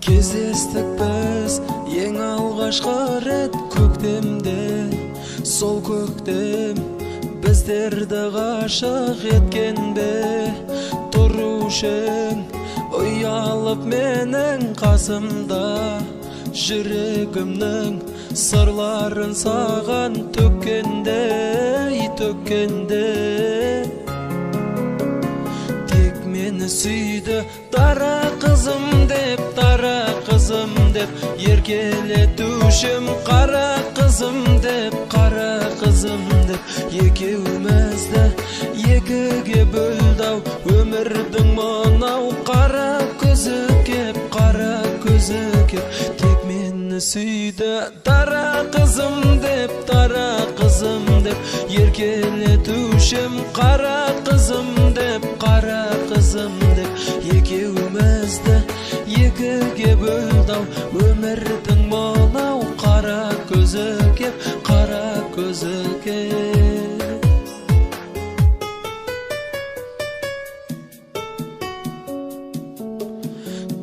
Кездестік біз ең алғашқы рет көктемде. Сол көктем біздерді ғашық еткен бе? Тұрушың ұялып менің қасымда, жүрегімнің сырларын саған төккенде. Тек мені сүйді дара қызым деп, еркелетушім қара қызым деп. Екеумізді екіге бөлді-ау өмірдің мынау қара көзі кеп. Тек мені сүйді дара қызым деп, еркелетушім қара қызым деп. Екеумізді екіге бөлді-ау өмірдің мынау қара көзі кеп.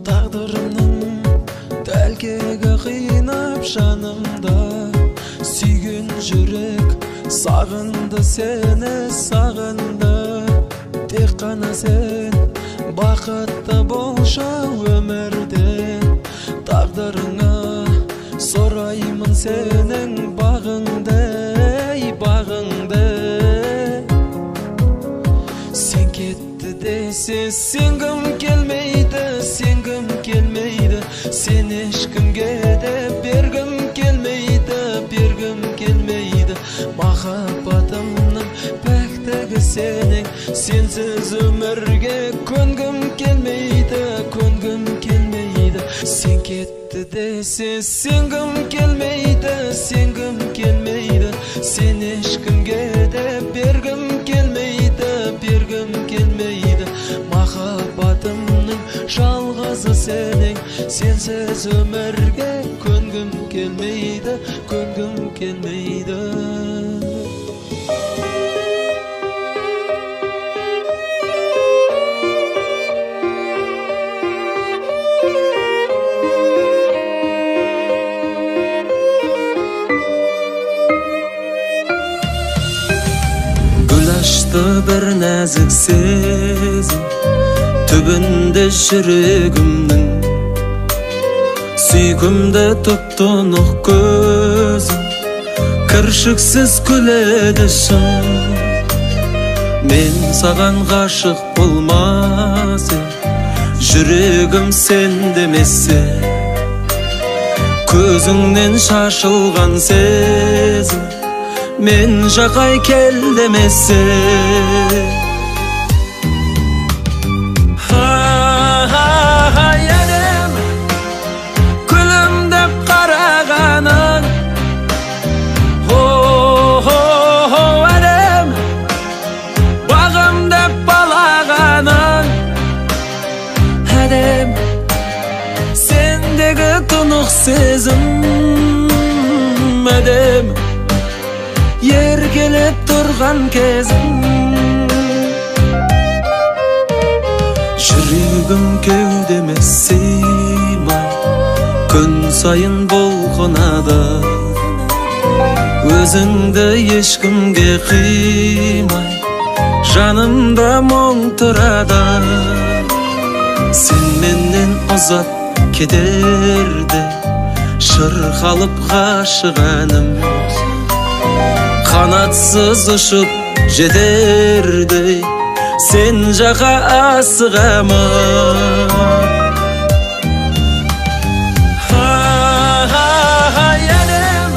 Тағдырымның тәлкегі қинап жанымда, сүйген жүрек сағынды сені, тек қана сен бақытты болшы өмірде. Тағдырыңа сұраймын сенің бағыңды. Сен кетті десе сенгім келмейді, сен ешкімге де бергім келмейді. Махаббатымның пәктігі сенің, сенсіз өмірге көнгім келмейді. Сен кетті десе сенгім келмейді, сен ешкімге де бергім келмейді. Махаббатымның жалғызы сенің, сенсіз өмірге көнгім келмейді. Гүл ашты бір нәзік сезім түбінде жүрегімнің, сүйкімді тұп-тұнық көзім кіршіксіз күледі шын. Мен саған ғашық болмасы, жүрегім сен демесе, көзіңнен шашылған сезім мен жақай кел демесе. Әдем күлімдеп қарағаның, әдем бағым деп балағаның, әдем сендегі тұнық сезім, әдем еркелеп тұрған кезім. Жүрегім кеудеме сыймай, күн сайын бұлқынады, өзіңді ешкімге қимай, жанымда мұң тұрады. Сен менен ұзап кетерде, шырқалып ғашығаным, қанатсыз ұшып жетердей сен жақа асығамын. Әдем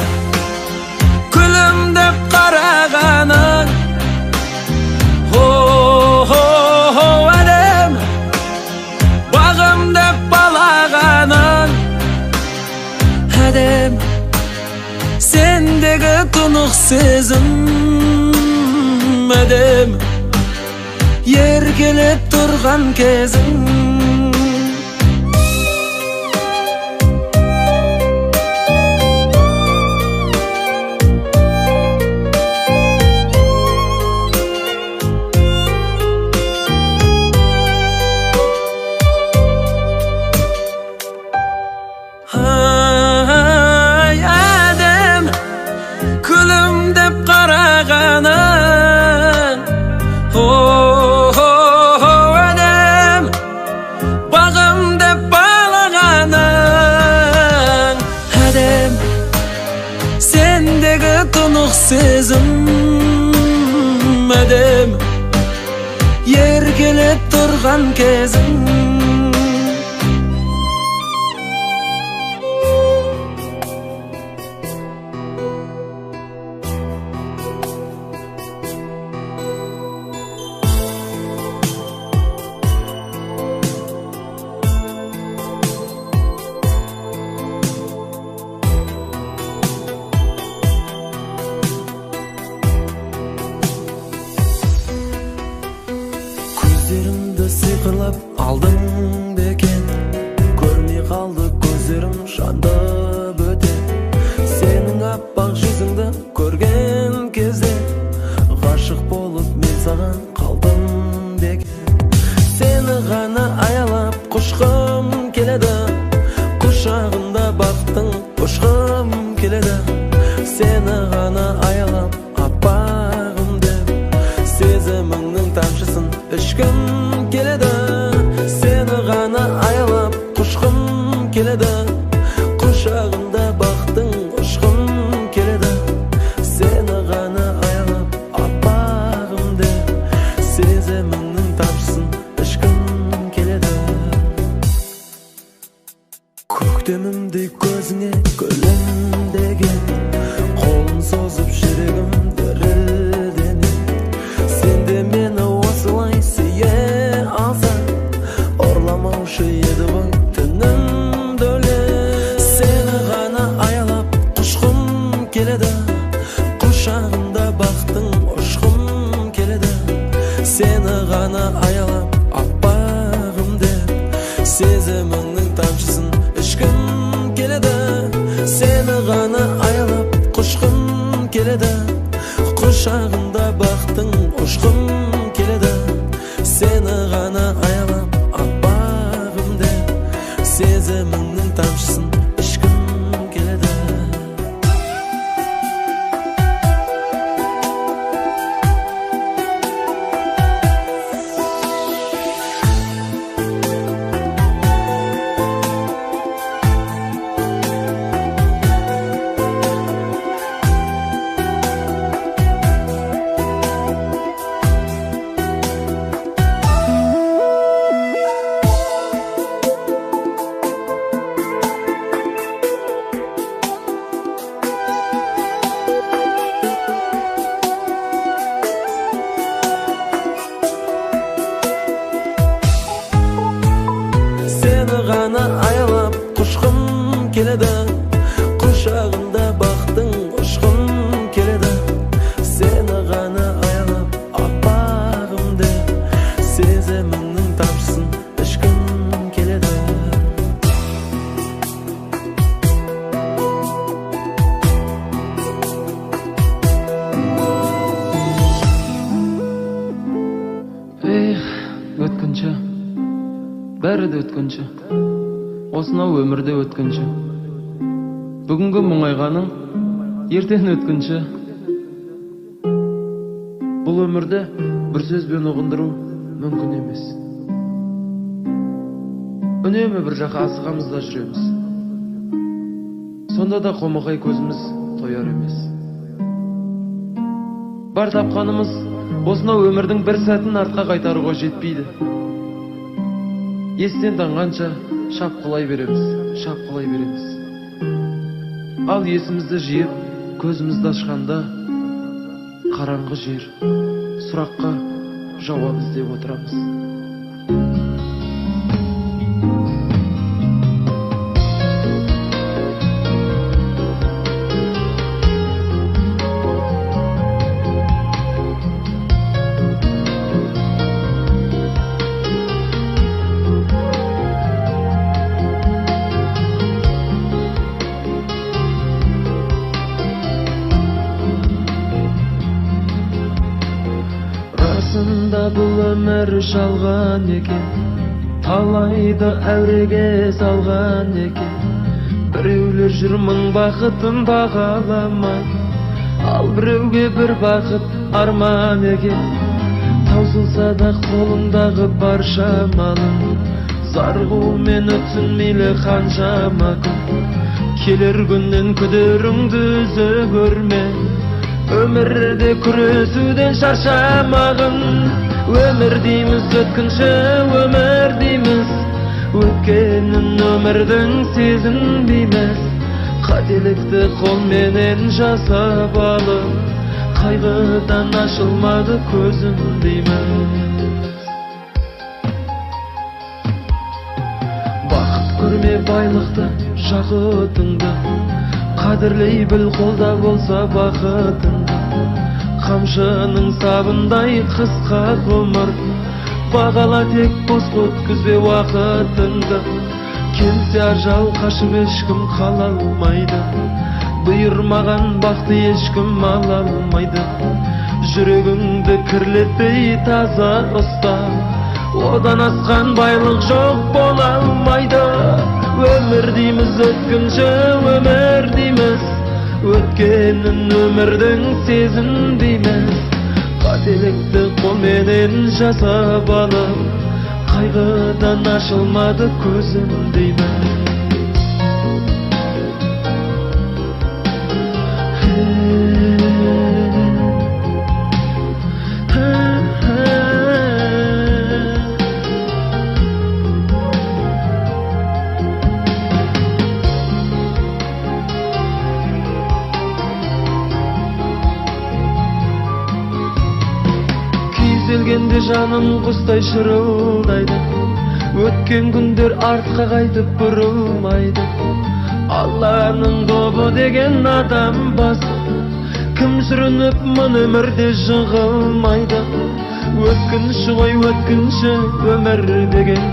күлімдеп қарағаның, әдем бағым деп балағаның, әдем сендегі тұнық сезім, әдем еркелеп тұрған кезім. сезім әдем еркелеп тұрған кезім көздерімді сиқырлап алдың бекен көрмей қалды көздерім жанды бөтен сенің аппақ жүзіңді көрген кезде ғашық болып мен саған қалдым бекен сені ғана аялап құшқым келеді құшағында бақтың ұшқым келеді сені ғана аялап аппағым деп сезіміңнің тамшысын ішкім келеді сені ғана аялап құшқым келеді құшағында бақтың ұшқым келеді сені ғана аялап аппағым деп сезіміңнің тамшысын ішкім келеді көктемімдей көзіңе күлімдеген қолын созып жүрегім дірілденеді сен де мені осылай сүйе алсаң ұрламаушы еді ғой түнімді өлең сені ғана аялап құшқым келеді құшағында бақтың ұшқым келеді сені ғана аялап аппағым деп сезіміңнің тамшысын ішкім келеді сені ғана аялап құшқым келеді құшағында бақтың ұшқым келеді сені ғана аялап аппағым деп сезіміңнің тамшысын ішкім келеді сені ғана аялап құшқым келеді құшағында бақтың ұшқым келеді сені ғана аялап аппағым деп сезіміңнің тамшысын ішкім келеді өткінші бәрі де өткінші осынау өмірде өткінші бүгінгі мұңайғаның ертең өткінші бұл өмірде бір сөзбен ұғындыру мүмкін емес үнемі бір жаққа асығамыз да жүреміз сонда да қомағай көзіміз тояр емес бар тапқанымыз осынау өмірдің бір сәтін артқа қайтаруға жетпейді естен танғанша шапқылай береміз ал есімізді жиып көзімізді ашқанда қараңғы жер сұраққа жауап іздеп отырамыз расында бұл өмір жалған екен талайды әуреге салған екен біреулер жүр мың бақытын бағаламай ал біреуге бір бақыт арман екен таусылса да қолыңдағы барша малың зар қолмен өтсін мейлі қаншама күн келер күннен күдеріңді үзе көрме Өмірде күресуден шаршамағын, өмір дейміз, өткінші өмір дейміз. Өткенін өмірдің сезінбейміз. Қателікті қолменен жасап алып, қайғыдан ашылмады көзім дейміз. Бақыт көрме байлықты, жақытыңды, қадірлей біл қолда болса бақытыңды. Қамшының сабындай қысқа ғұмыр, бағала тек бос өткізбе уақытыңды. Келсе ажал қашып ешкім қала алмайды, бұйырмаған бақты ешкім ала алмайды. Жүрегіңді кірлетпей таза ұста, одан асқан байлық жоқ бола алмайды. Өмір дейміз, өткінші өмір дейміз. Өткенін өмірдің сезінбейміз. Қателікті қолменен жасап алып, қайғыдан ашылмады көзім дейміз. Келгенде жаным құстай шырылдайды, өткен күндер артқа қайтып бұрылмайды. Алланың добы деген адам басы, кім сүрініп мұн өмірде жығылмайды. Өткінші ғой өткінші өмір деген,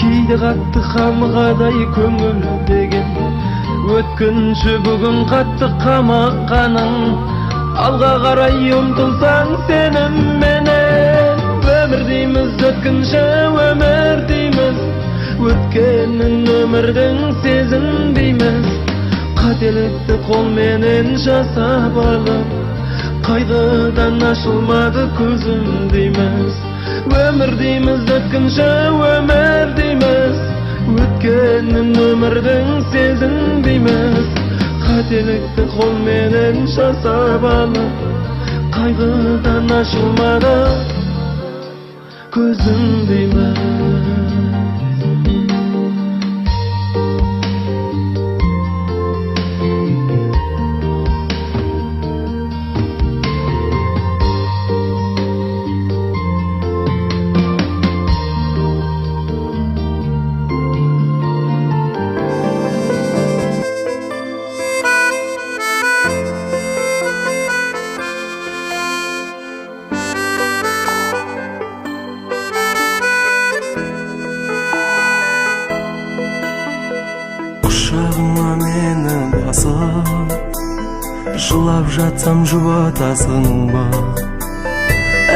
кейде қатты қамығадай көңіл деген. Өткінші бүгін қатты қамаққаның, алға қарай ұмтылсаң сенімменен. Өмір дейміз, өткінші өмір дейміз. Өткенін өмірдің сезінбейміз. Қателікті қолменен жасап алып, қайғыдан ашылмады көзім дейміз. Өмір дейміз, өткінші өмір дейміз. Өткенін өмірдің сезінбейміз. Қателікті қолменен жасап алып, қайғыдан ашылмады көзім дейміз. Құшағыма мені басып, жылап жатсам жұбатасың ба?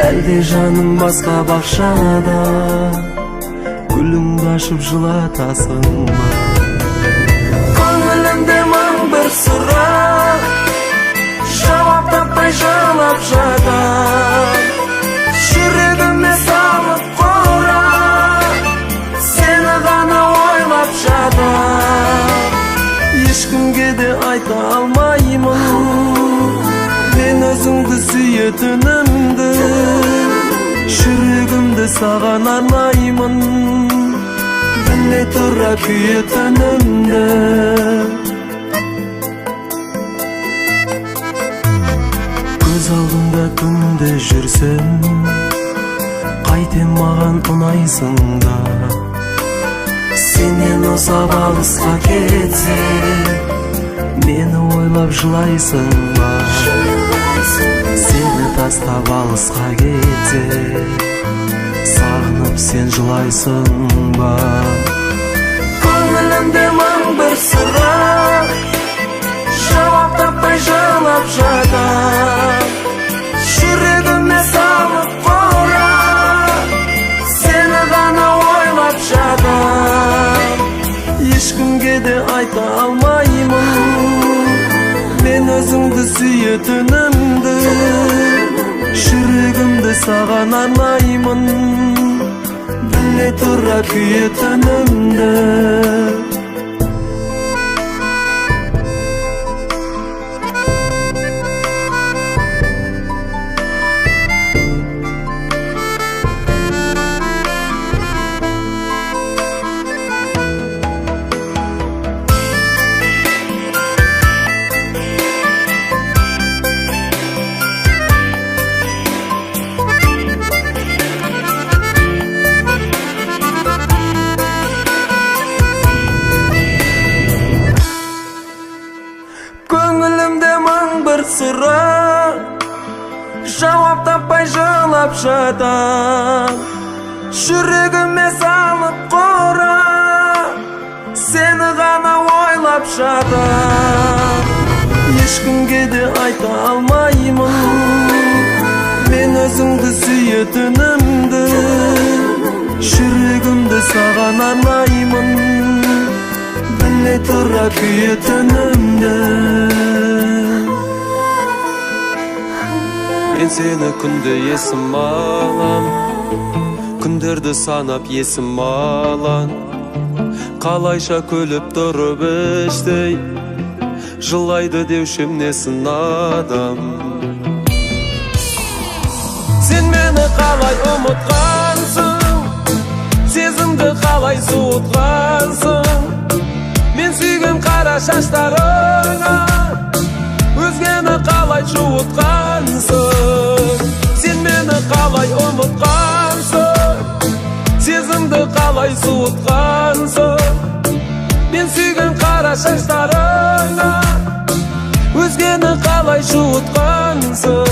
Әлде жаным басқа бақшада, гүліңді ашып жылатасың ба? Көңілімде мың бір сұрақ, жауап таппай жылап жатам. Жүрегіме салып қора, сені ғана ойлап жатам. Ешкімге де айта алмаймын, мен өзіңді сүйетінімді. Жүрегімді саған арнаймын, біле тұра күйетінімді. Көз алдымда күнде жүрсем, қайтем маған ұнайсың да. Сенен ұзап алысқа кетсем, мені ойлап жылайсың ба? Сені тастап алысқа кетсем, сағынып сен жылайсың ба? Көңілімде мың бір сұрақ, жауап таппай жылап жатам. Жүрегіме салып қора, сені ғана ойлап жатам. Ешкімге де айта алмаймын, мен өзіңді сүйетінімді. Жүрегімді саған арнаймын, біле тұра күйетінімді. бақпай жылап жатам, жүрегіме салып қора, сені ғана ойлап жатам. Ешкімге де айта алмаймын мен өзіңді сүйетінімді, жүрегімді саған арнаймын, біле тұра күйетінімді. Мен сені күнде есім алам, күндерді санап есім алам, қалайша күліп тұрып іштей жылайды деушім несін адам. Сен мені қалай ұмытқансың, сезімді қалай суытқансың, мен сүйген қара шаштарыңа өзгені қалай жуытқансың. Сен мені қалай ұмытқансың, сезімді қалай суытқансың, мен сүйген қара шаштарыңа өзгені қалай жуытқансың.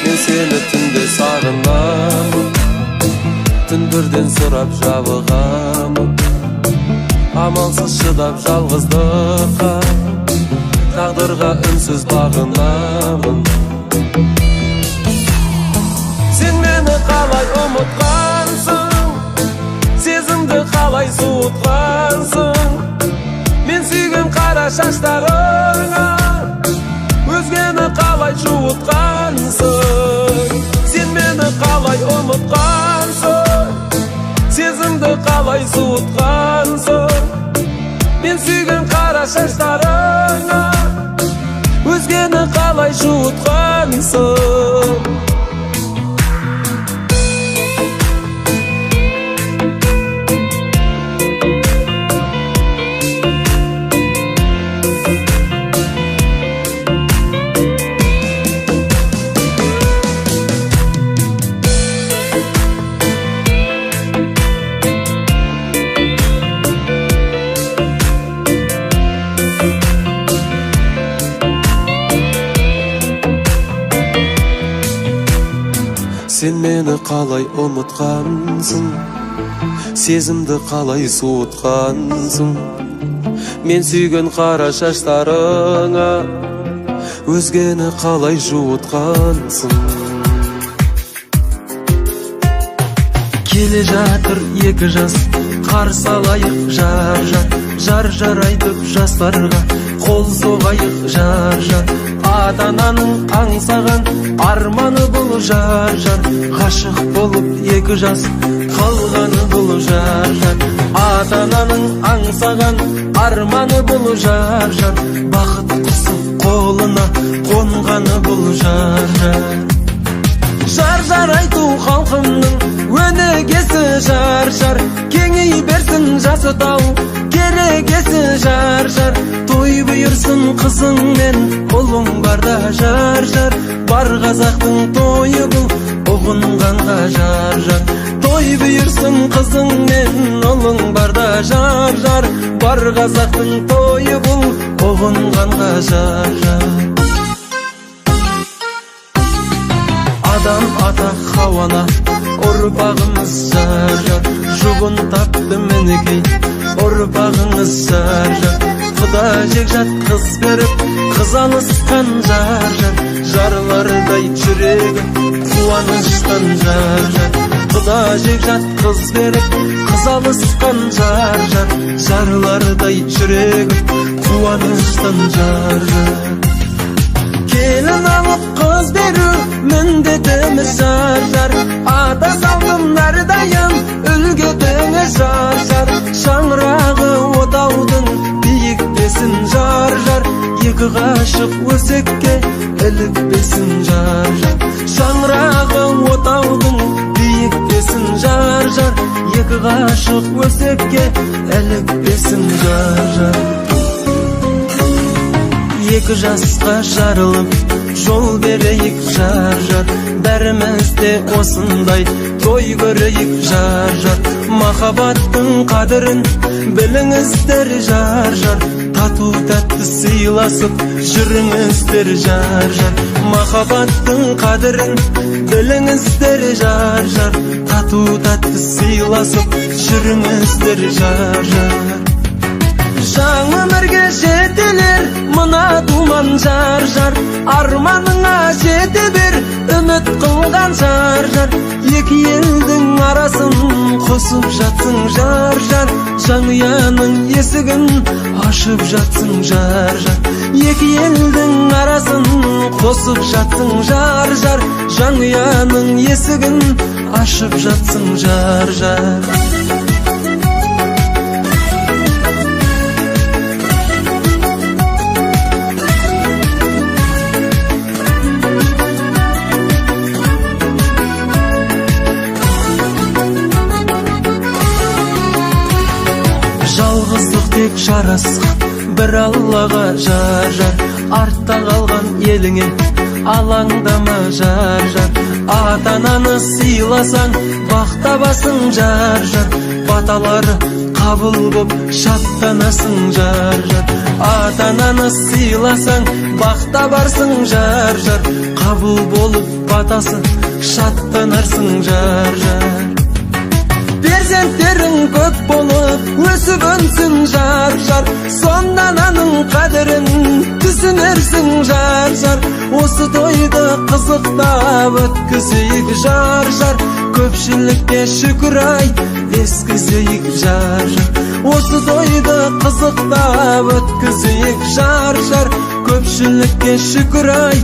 Мен сені түнде сағынамын, түндерден сұрап жабығамын, амалсыз шыдап жалғыздыққа, тағдырға үнсіз бағынамын. Сен мені қалай ұмытқансың, сезімді қалай суытқансың, мен сүйген қара шаштарыңа өзгені қалай жуытқансың. Сен мені қалай ұмытқансың, сезімді қалай суытқансың, мен сүйген қара шаштарыңа өзгені қалай жуытқансың. Сен мені қалай ұмытқансың, сезімді қалай суытқансың, мен сүйген қара шаштарыңа өзгені қалай жуытқансың. Келе жатыр екі жас, қарсы алайық жар айтып жастарға, қол соғайық жар. Ата-ананың аңсаған арманы бұл жар, ғашық болып екі жас қалғаны бұл жар. Ата-ананың аңсаған арманы бұл жар, бақыт құсы қолына қонғаны бұл жар. Жар айту халқымның өнегесі жар, кеңей берсін жасы тау керегесі жар. Той бұйырсын қызың мен ұлың барда жар, бар қазақтың тойы бұл ұғынғанға жар. Той бұйырсын қызың мен ұлың барда жар, бар қазақтың тойы бұл ұғынғанға жар. Адам ата Хауана ұрпағымыз жар, жұбын тапты мінекей ұрпағыңыз жар. Құда жекжат қыз беріп қыз алысқан жар, жарлардай жүрегі қуаныштан жар. Құда жекжат қыз беріп қыз алысқан жар, жарлардай жүрегі қуаныштан жар. Келін алып қыз беру міндетіміз жар, ата салдым әрдайым үлгетіңіз жар. Шаңырағы отаудың биіктесін жар, екі ғашық өсекке ілікпесін жар. Шаңырағы отаудың биіктесін жар, екі ғашық өсекке ілікпесін жар. Екі жасқа жарылып жол берейік жар, бәріміз де осындай той көрейік жар жар. Махаббаттың қадірін біліңіздер жар жар. Тату тәтті сыйласып жүріңіздер жар жар. Махаббаттың қадірін біліңіздер жар жар. Тату тәтті сыйласып жүріңіздер жар жар. Жаң өмірге жетелер мына думан жар жар. Арманыңа жете бер үміт қылған жар жар. Екі елдің арасын қосып жатсың жар жар. Жанұяның есігін ашып жатсың жар жар. Екі елдің арасын қосып жатсың жар жар. Жанұяның есігін ашып жатсың жар жар. Жалғыздық тек жарасқан бір Аллаға жар жар. Артта қалған еліңе алаңдама жар жар. Ата-ананы сыйласаң бақ табасың жар жар. Баталары қабыл боп шаттанасың жар жар. Ата-ананы сыйласаң бақ табарсың жар жар. Қабыл болып батасы шаттанарсың жар жар. Перзенттерің көп болып өсіп өнсін жар жар. Сонда ананың қадірін түсінерсің жар жар. Осы тойды қызықтап өткізейік жар жар. Көпшілікке шүкір ай ескізейік жар жар. Осы тойды қызықтап өткізейік жар жар. Көпшілікке шүкір ай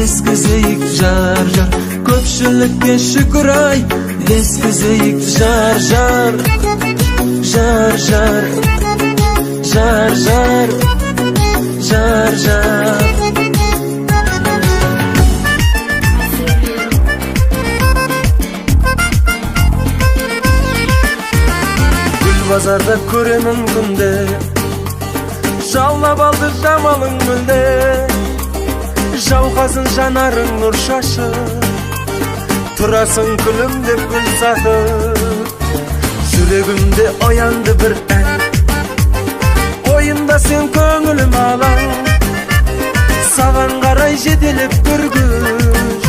ескізейік жар жар. Көпшілікке шүкір ай ескізейік жар жар. Жар жар. Жар жар. Жар жар. Гүл базарда көремін күнде, жаулап алды жамалың мүлде. Жауқазын жанарың нұр шашып, тұрасың күлімдеп гүл сатып. Жүрегімде оянды бір ән, ойымда сен көңілім алаң. Саған қарай жетелеп бір күш,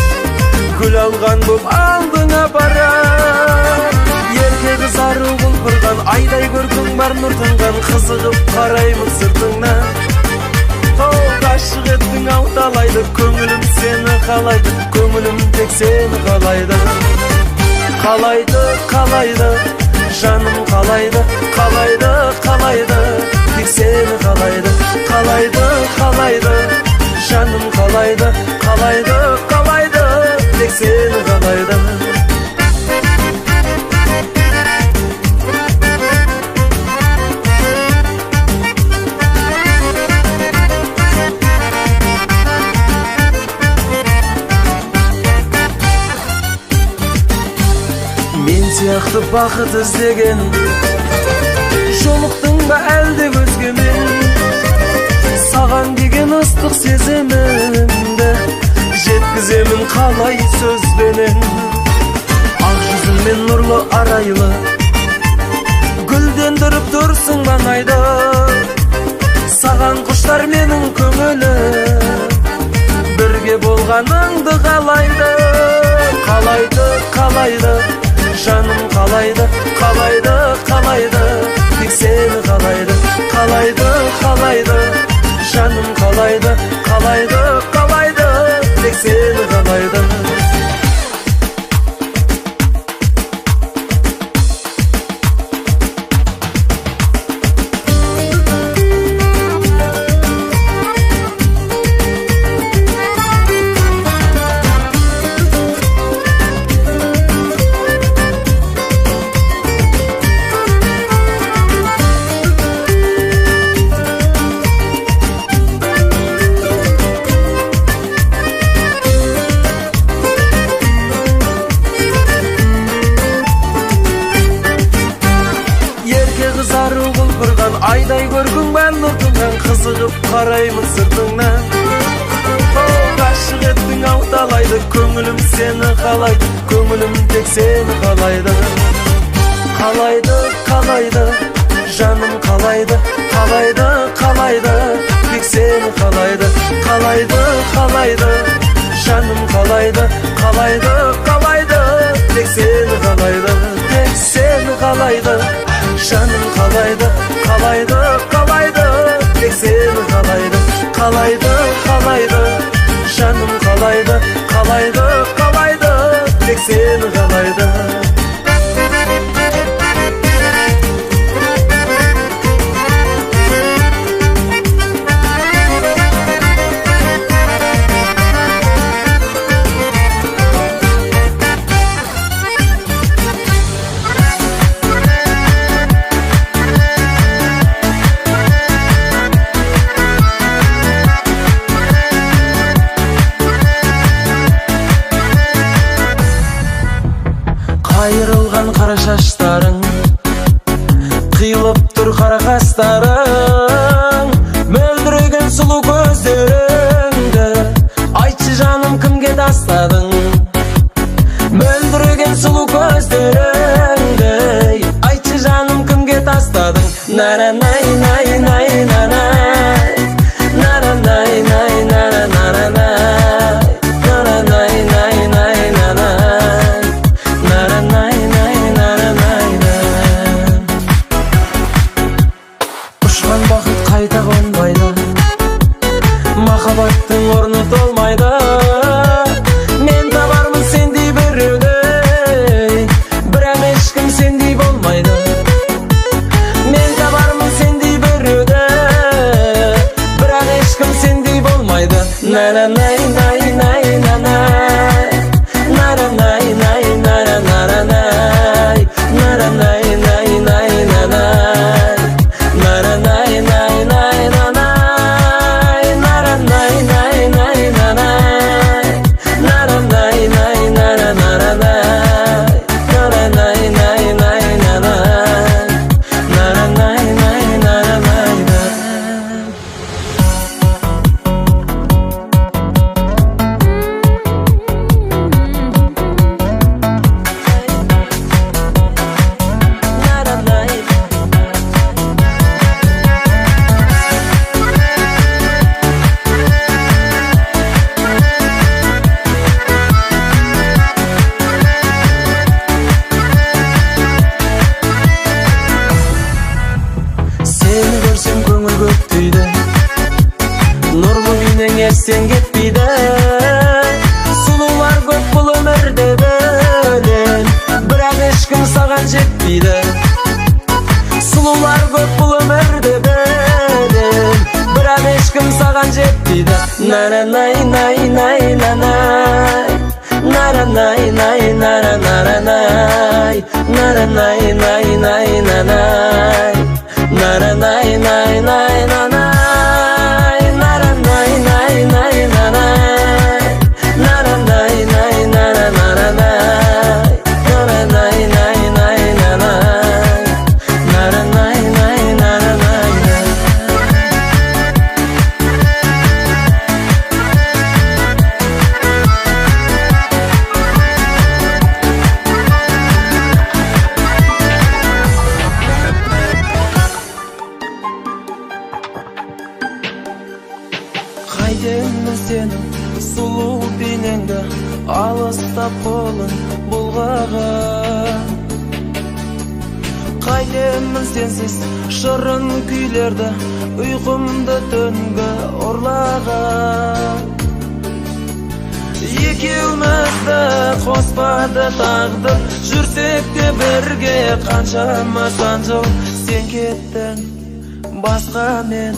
гүл алған боп алдыңа барар. Ерке қызару құлпырған айдай көркің бар нұр тұнған. Қызығып қараймын сыртыңнан, ғашық еттің ау талайды. Көңілім сені қалайды, көңілім тек сені қалайды. Қалайды, қалайды, жаным қалайды. Қалайды, қалайды, тек сені қалайды. Қалайды, қалайды, жаным қалайды. Қалайды, қалайды, тек сені қалайды. Мен сияқты бақыт іздеген жолықтың ба әлде өзгемен? Саған деген ыстық сезімімді жеткіземін қалай сөзбенен. Ақ жүзіңмен нұрлы арайлы гүлдендіріп тұрсың маңайды. Саған құштар менің көңілім, бірге болғаныңды қалайды. Қалайды, қалайды, жаным қалайды. Қалайды, қалайды, тек сені қалайды. Қалайды, қалайды, жаным қалайды. Қалайды, қалайды, тек сені қалайды. Қызару құлпырған айдай көркің бар нұр тұнған. Қызығып қараймын сыртыңнан, ғашық еттің ау талайды, көңілім сені қалайды, көңілім тек сені қалайды. Қалайды, қалайды, жаным қалайды, қалайды, қалайды, тек сені қалайды. Қалайды, қалайды, жаным қалайды, қалайды, қалайды, тек сені қалайды. Тек сені қалайды, жаным қалайды, қалайды, қалайды, тек сені қалайды. Қалайды, қалайды, жаным қалайды, қалайды, қалайды, тек сені қалайды. Айырылған қара шаштарың, қиылып тұр қара қастарың, мөлдіреген сұлу көздеріңді айтшы жаным, кімге тастадың? Мөлдіреген сұлу көздеріңді айтшы жаным, кімге тастадың? Наранай, най, най, нанай, наранай, най, наранай, наранай, най, най, нанай. Ұшқан бақыт қайта қонбайды, махаббаттың орны толмайды. Мен табармын сендей біреуді, бірақ ешкім сендей болмайды. Мен табармын сендей біреуді, бірақ ешкім сендей болмайды. Наранай, най, най, нанай, наранай, най, наранай, наранай, най, най, нанай, наранай, най, най, нанай, наранай, най, най, нанай, наранай, най, наранай, наранай, най, най, нанай, наранай, най, наранай. Сені көрсем көңіл көктейді, нұрлы бейнең естен кетпейді. Сұлулар көп бұл өмірде білем, бірақ ешкім саған жетпейді. Сұлулар көп бұл өмірде білем, бірақ ешкім саған жетпейді. Наранай, най, най, нанай, наранай, най, наранай, наранай, най, най, нанай, наранай, най, най, нанай, наранай, най, най, нанай, наранай, най, наранай, наранай, най, най, нанай, наранай, най, наранай. Қайтемін сенің сұлу бейнеңді, алыстап қолын бұлғаған. Қайтемін сенсіз шырын күйлерді, ұйқымды түнгі ұрлаған. Екеумізді қоспады тағдыр, жүрсек те бірге қаншама сан жыл. Сен кеттің басқамен,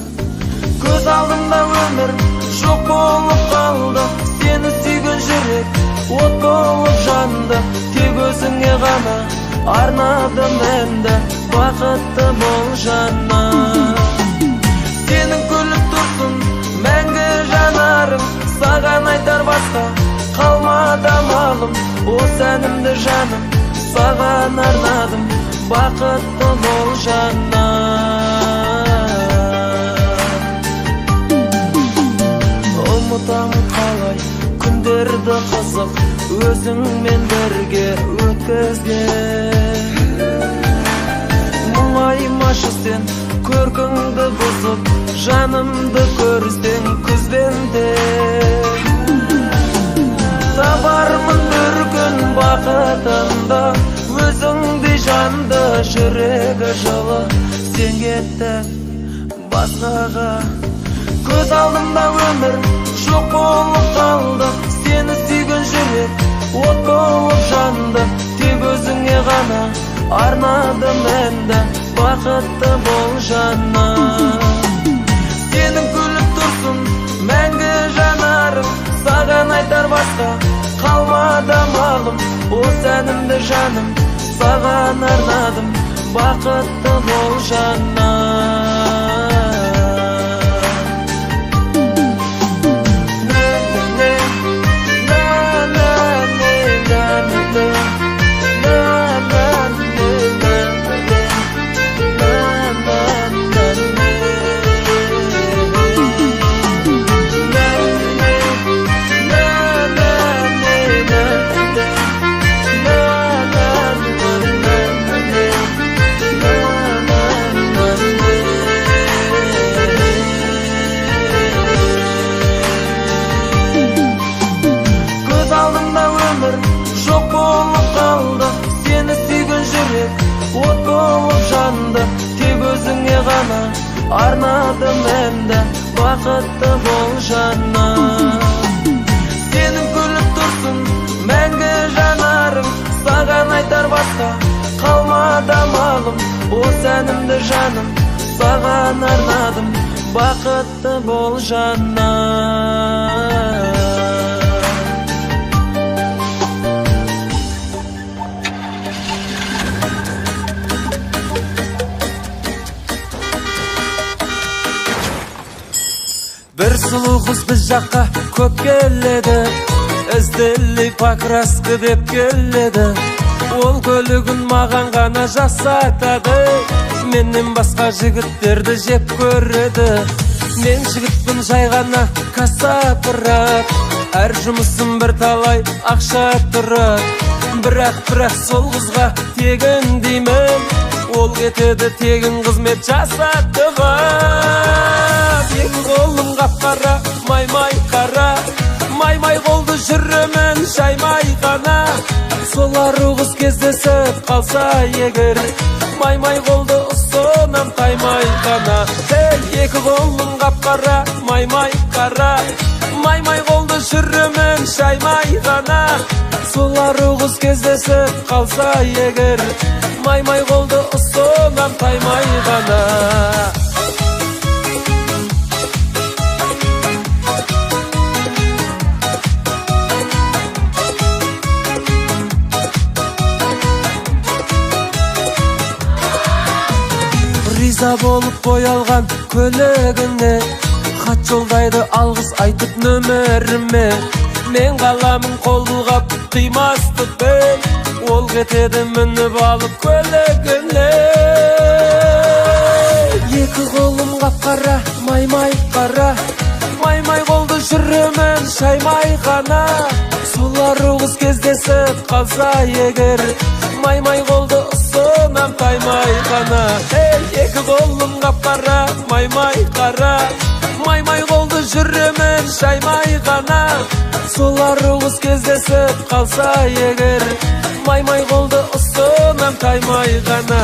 көз алдымда өмір жоқ болып қалды. Сені сүйген жүрек от болып жанды, тек өзіңе ғана арнадым енді бақытты бол жаным. Сенің күліп тұрсын мәңгі жанарың, саған айтар басқа қалмады амалым. Осы әнімді жаным саған арнадым, бақытты бол жаным. Ұмытамын қалай күндер өзіңмен бірге өткізген. Мұңаймашы сен көркіңді бұзып, жанымды көрсең күзбенде. Табармын бір күн бақытымды, өзіңдей жанды жүрегі жылы. Сен кеттің басқаға, көз алдымда өмір жоқ болып қалды. Сені сүйген жүрек от болып жанды, тек өзіңе ғана арнадым әнді, бақытты бол жаным. Сенің күліп тұрсын мәңгі жанарың, саған айтар басқа қалмады амалым. Осы әнімді жаным саған арнадым, бақытты бол жаным. От болып жанды, тек өзіңе ғана арнадым әнді, бақытты бол жаным. Сенің күліп тұрсын мәңгі жанарың, саған айтар басқа қалмады амалым. Осы әнімді жаным саған арнадым, бақытты бол жаным. Бір сұлу қыз біз жаққа көп келеді, ізділей покраска деп келеді. Ол көлігін маған ғана жасатады, менен басқа жігіттерді жеп көреді. Мен жігітпін жай ғана касапырақ, әр жұмысым бір талай ақша тұрады. Бірақ сол қызға тегін деймін, ол кетеді тегін қызмет жасатуға. Екі қолым қап-қара, май-май қара, май-май қолды жүремін жаймай ғана. Солар қыз кездесіп қалса егер, май-май қолды ұсынам таймай ғана. Екі қолым қап-қара, май-май қара, май-май қолды жүремін жаймай ғана. Солар қыз кездесіп қалса егер, май-май қолды ұсынам таймай ғана. Риза болып боялған көлігіне, хат жолдайды алғыс айтып нөміріме. Мен қаламын қол бұлғап қимастықпен, ол кетеді мініп алып көлігіне. Екі қолым қап-қара, май-май қара, май-май қолды жүремін шаймай ғана. Солар қыз кездесіп қалса егер, май-май қолды ұсынам таймай ғана. Екі қолым қап-қара, май-май қара, май-май қолды жүремін шаймай ғана. Солар қыз кездесіп қалса егер, май-май қолды ұсынам таймай ғана.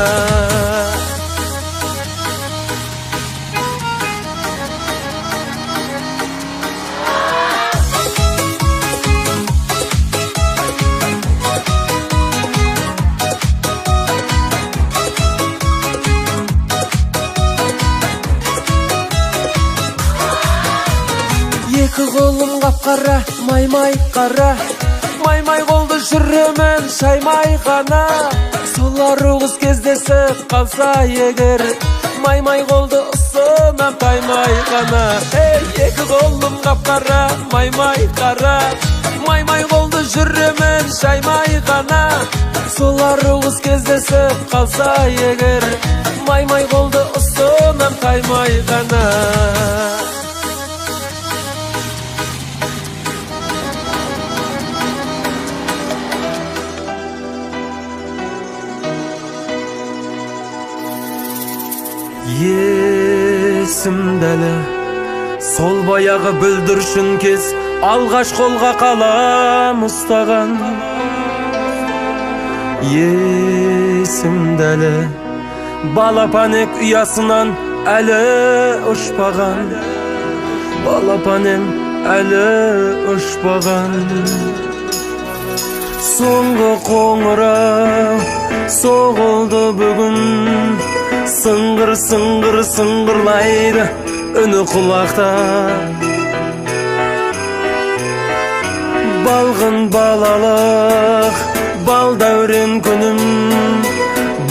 Екі қолым қап-қара, май-май қара, май-май қолды жүремін шаймай ғана. Солар қыз кездесіп қалса егер, май-май қолды ұсынам таймай ғана. Екі қолым қап-қара, май-май қара, май-май қолды жүремін шаймай ғана. Солар қыз кездесіп қалса егер, май-май қолды ұсынам таймай ғана. Есімдәлі сол баяғы бүлдіршін кез алғаш қолға қалам ұстаған. Есімдәлі балапанек ұясынан әлі ұшпаған. Балапанем әлі ұшпаған. Соңғы қоңырау соғылды бүгін, сыңғыр сыңғыр сыңғырлайды үні құлақта. Балғын балалық бал дәурен күнім,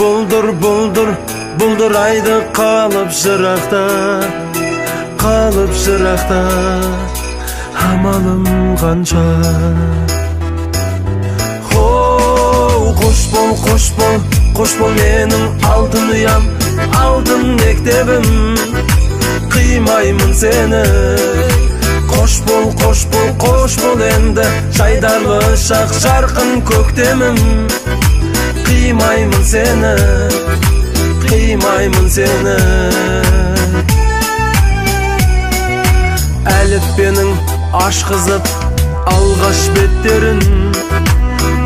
бұлдыр бұлдыр бұлдырайды қалып жырақта. Қалып жырақта амалым қанша. Қош бол менің алтын ұям, алтын мектебім, қимаймын сені. Қош бол енді жайдарлы шақ жарқын көктемім, қимаймын сені, қимаймын сені. Әліппенің ашқызып алғаш беттерін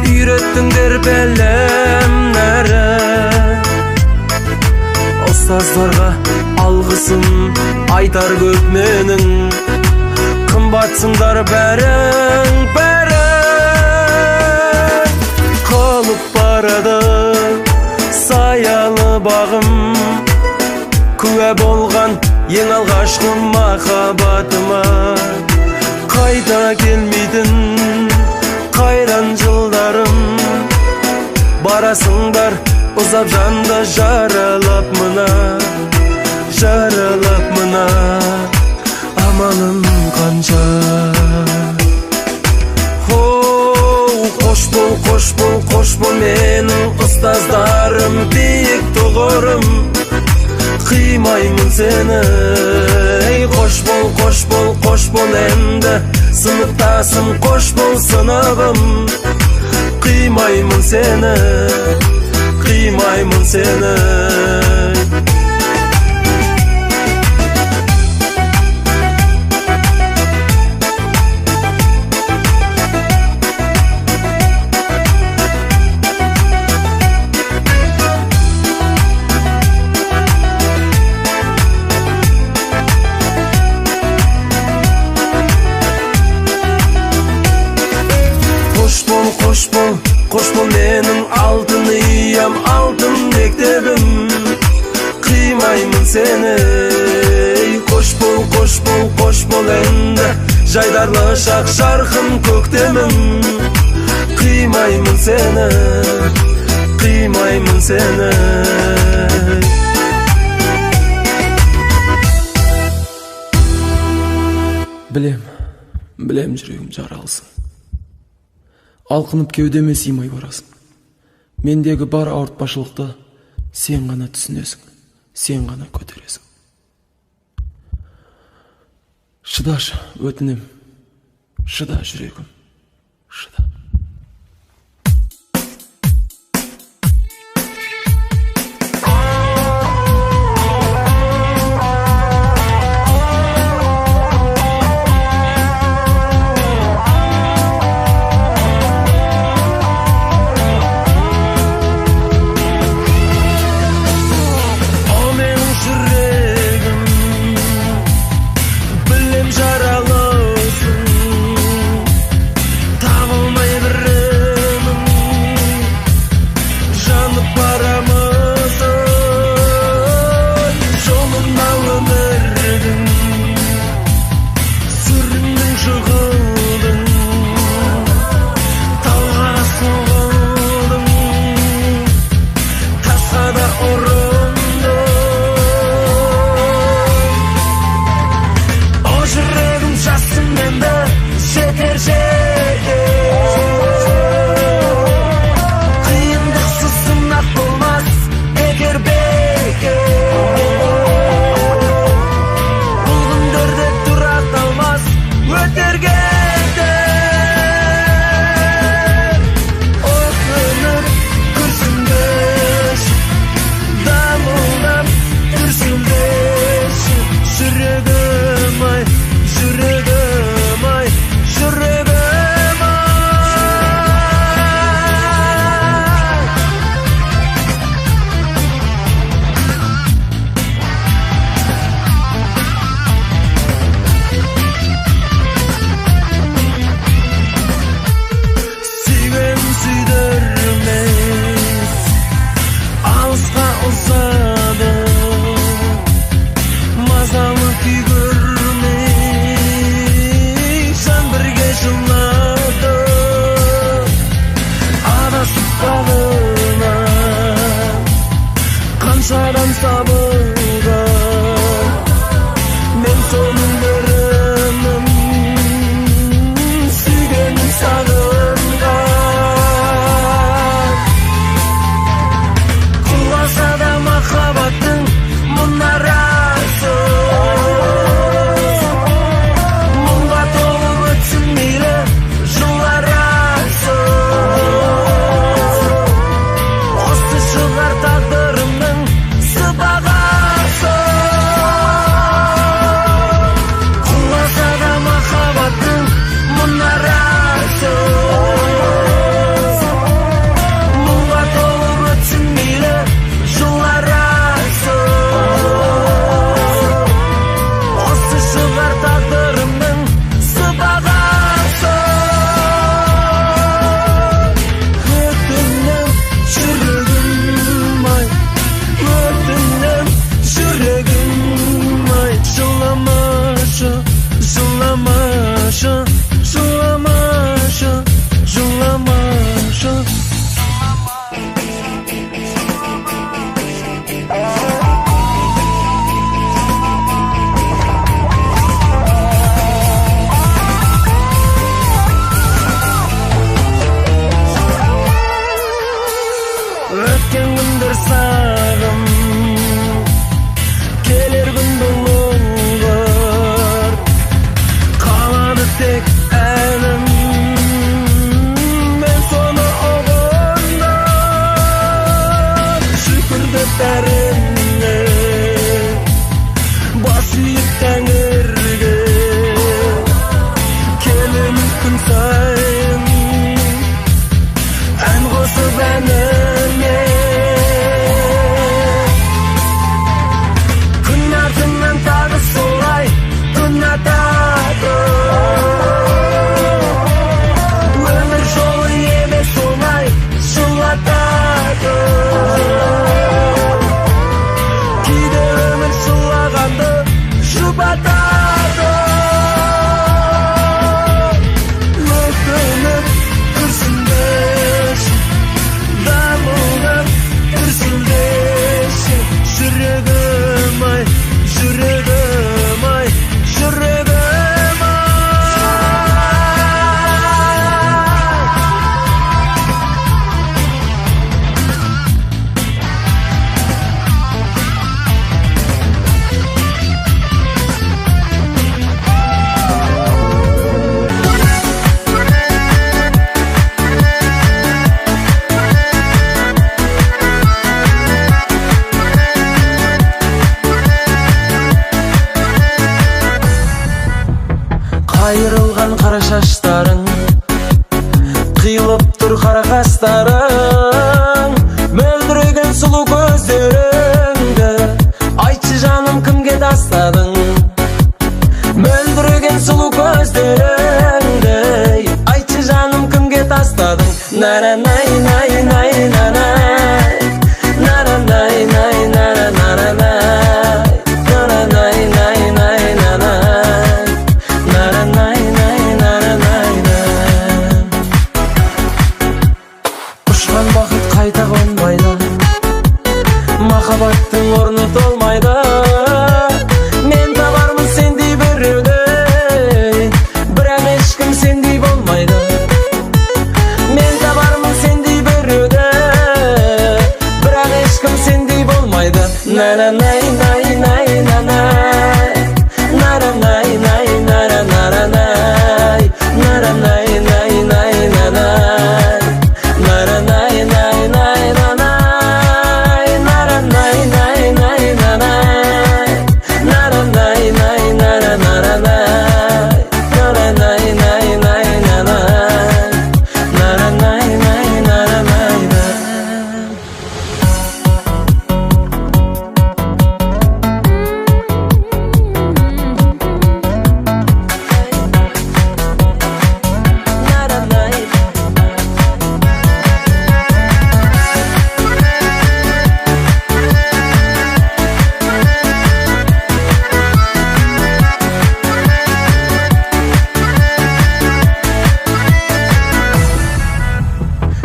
үйреттіңдер бәлемнәрі. Ұстаздарға алғысым айтар көп менің, қымбатсыңдар бәрің бәрің. Қалып барады саялы бағым, күә болған ең алғашқы махаббатыма. Қайта келмейтін қайран жылдарым, барасыңдар ұзап жанды жаралап мына, жаралап мына. Амалым қанша. Қош бол менің ұстаздарым, биік тұғырым, қимаймын сені. Қош бол енді сыныптасым, қош бол сыныбым, қимаймын сені, қимаймын сені. Қош бол менің алтын ұям, алтын мектебім, қимаймын сені. Қош бол енді жайдарлы шақ жарқын көктемім, қимаймын сені, қимаймын сені. Білем жүрегім жаралсын, алқынып кеудеме сыймай барасың. Мендегі бар ауыртпашылықты сен ғана түсінесің, сен ғана көтересің. Шыдашы, өтінем, шыда жүрегім, шыда. Жаралысың, табылмай күн сайын ән қосып әніме күн артынан тағы солай күн атады өмір жолы емес оңай жылатады кейде өмір жылағанды жұбатады өкініп күрсінбеші дамылдап күрсінбеші жүрегім ай жүрегім ай жүрегім ай қайырылған қара шаштарың қиылып тұр қара қастарың мөлдіреген сұлу көздеріңді айтшы жаным кімге тастадың мөлдіреген сұлу көздеріңді айтшы жаным кімге тастадың наранай най най нанай наранай най наранай наранай най най нанай наранай най наранай ұшқан бақыт қайта қонбайды махаббаттың орны толмайды мен табармын сендей біреуді бірақ ешкім сендей болмайды мен табармын сендей біреуді бірақ ешкім сендей болмайды наранай най най нанай наранай най наранай наранай най най нанай наранай най най нанай наранай най най нанай наранай най наранай наранай най най нанай наранай най наранай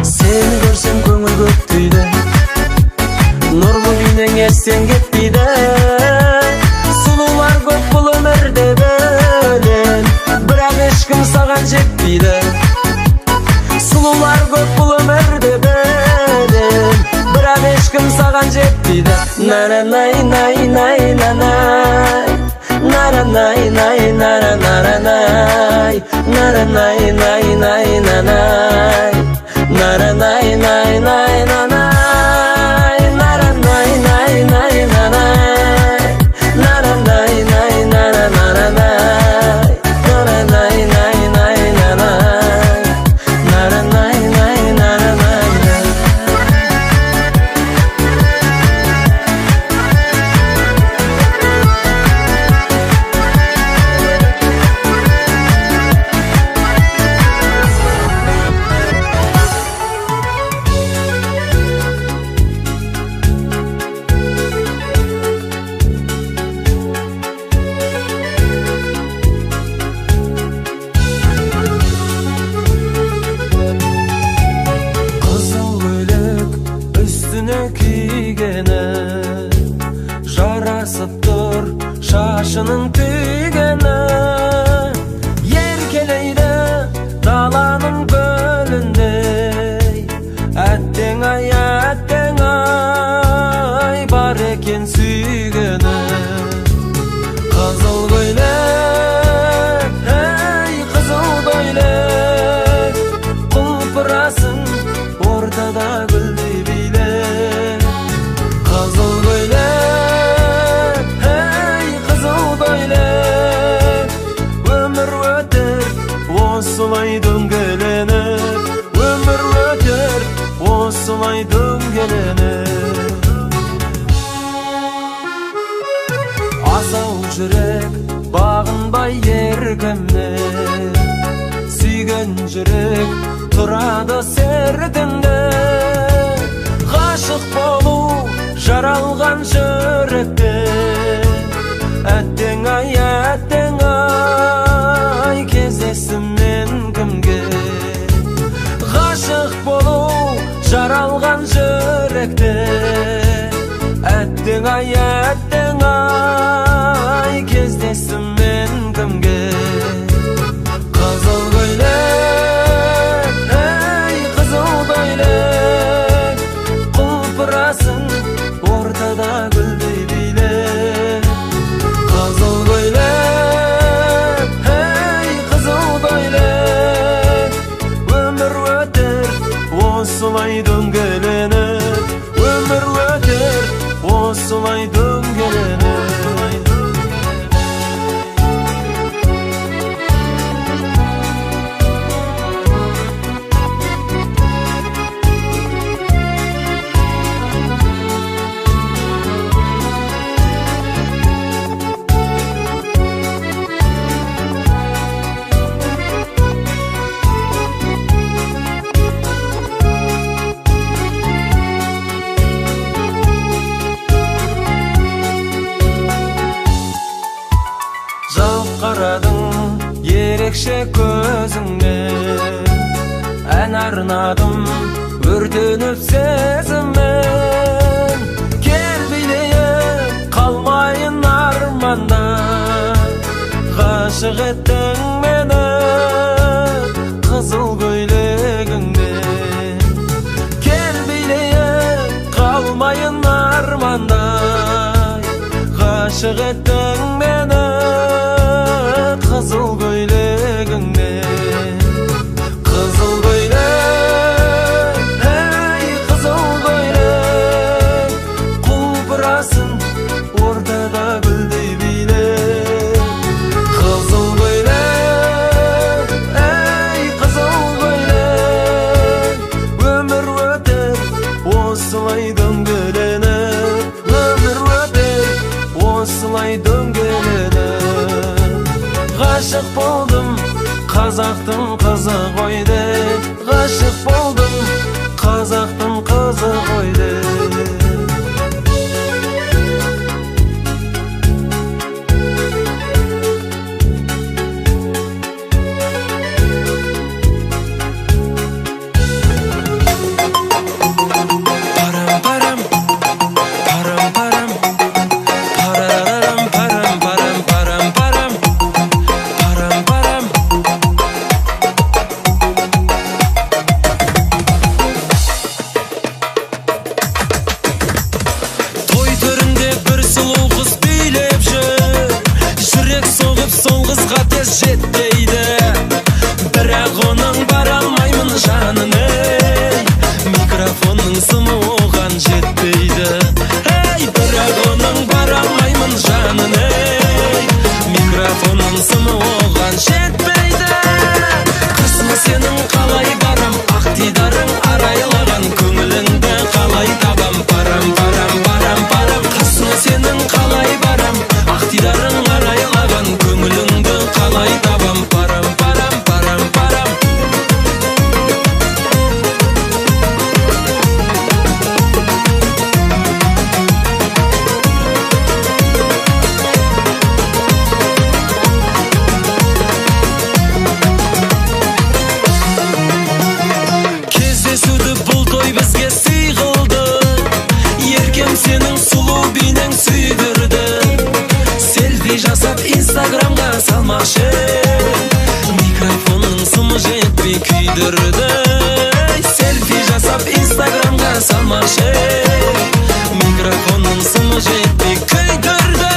сені көрсем көңіл көктейді нұрлы күйнен естен кетпейді сұлулар көп бұл өмірде бөлен бірақ ешкім саған жетпейді сұлулар көп бұл өмірде бөлен бірақ ешкім саған жетпейді наранай най най нанай наранай най наранай наранай най най нанай наранай най най нанай наранай най най нанай наранай най наранай наранай най най нанай наранай най наранай осылай дөңгеленіп өмір өтер, осылай дөңгеленіп. Асау жүрек бағынбай еркемне, сүйген жүрек тұрады сердімде. Ғашық болу жаралған жүректе, әттең ай, кездесім мен кімге. Ғашық болу жаралған жүректе, әттең ай, кездесім мен кімге. Қызыл көйлек, ей қызыл көйлек, құлпырасың ортада гүлдей билеп. Қызыл көйлек, ей қызыл көйлек, өмір өтер, осылай дөңгеленіп. Өмір өтер, осылай дөңгеленіп. Қарадың ерекше көзіңе, ән арнадым өртеніп сезіммен. Кел билейік қалмайын арманда, ғашық еттің мені қызыл көйлегіңде. Кел билейік қалмайын арманда, ғашық еттің мені қызыл көйлегіңде. Қызыл көйлек, ей қызыл көйлек, құлпырасың ортада гүлдей билеп. Қызыл көйлек, ей қызыл көйлек, өмір өтер, осылай дөңгеленіп. Өмір өтер, осылай дөңгеленіп. Ғашық болдым, қазақтың қызы ғой деп. Ғашық болдым, қазақтың қызы ғой деп. Жетпейді, бірақ оның бара алмаймын жанына. Микрофонның сымы оған жетпейді, бірақ оның бара алмаймын жанына. Микрофонның сымы оған жетпейді. Қасыма сенің қалай барам, ақ дидарың арайлаған көңіліңді қалай табам. Парам, парам, парам, парам. Қасыма сенің қалай барам, ақ дидарың арайлаған көңіліңді қалай табам. Парам, парам, парам, парам. Кездесуді бұл той бізге сый қылды, еркем сенің сұлу бейнең сүйдірді. Селфи жасап инстаграмға салмақшы, микрофонның сымы жетпей күйдірді. Селфи жасап инстаграмға салмақшы, микрофонның сымы жетпей күйдірді.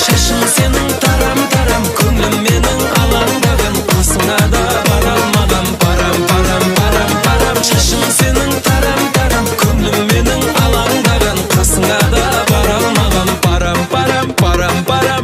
Шашың сенің тарам-тарам, көңілім менің алаңдаған, қасыңа да бара алмағам. Парам, парам, парам, парам. Шашың сенің тарам-тарам, көңілім менің алаңдаған, қасыңа да бара алмағам. Парам, парам, парам, парам.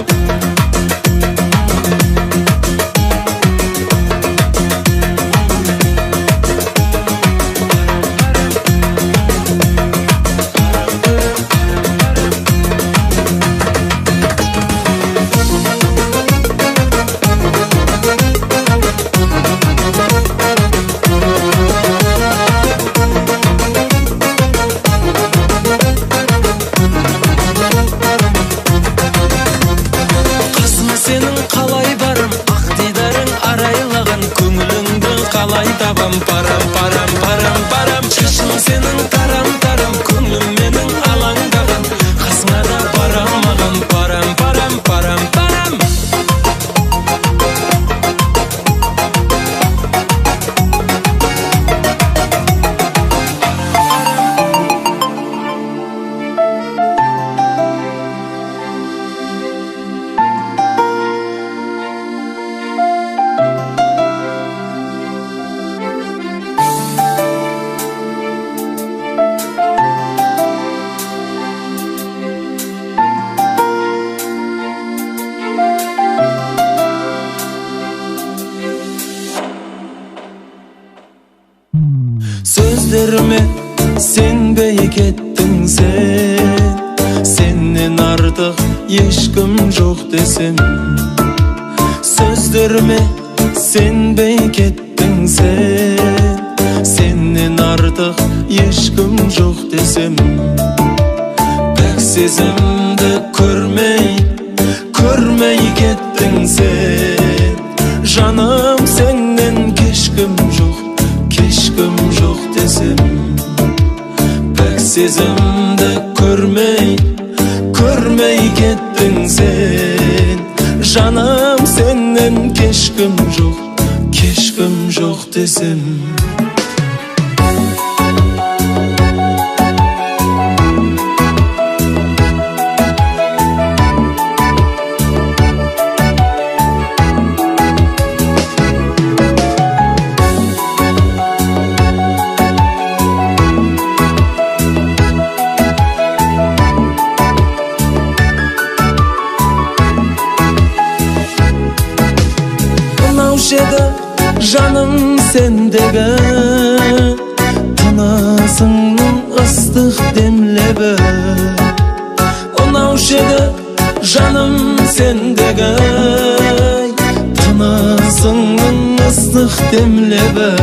алмай табам парам парам парам парам шашың сенің тарам тарам көңлім менің алаңдаған қасыңа да барамаған парам парам парам парам Sözlerime senbey kettin sen Senden artık eşkim yok desem Sözlerime senbey kettin sen Senden artık eşkim yok desem Pek sezimde görmey kettin sen Canım senden keşkim yok desem Pek sezimde görmey kettin sen Canım senden keşkim yok desem Canım sendege Tanasının ıslık demlebe Ona uşede canım sendege Tanasının ıslık demlebe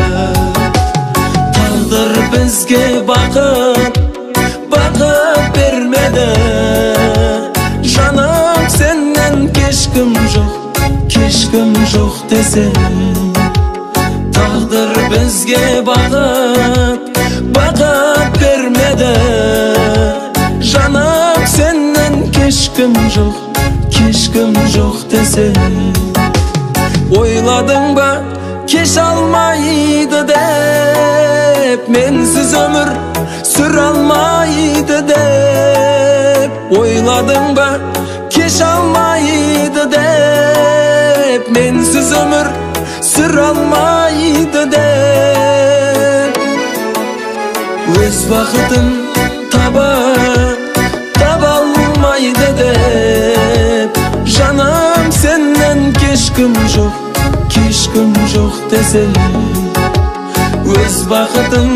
Tağdır bizge bakıp vermede Canım senden keşkim yok desem Tağdır bizge bakıp vermede Canım senden keşkim yok desem Oyladın ba keş almaydı dep Mensiz ömür sür almaydı dep Oyladın ba keş almaydı dep Mensiz ömür sür almaydı dep Öz vakıtın tabalmaydı dep Canım senden keşkim yok desem Öz vakıtın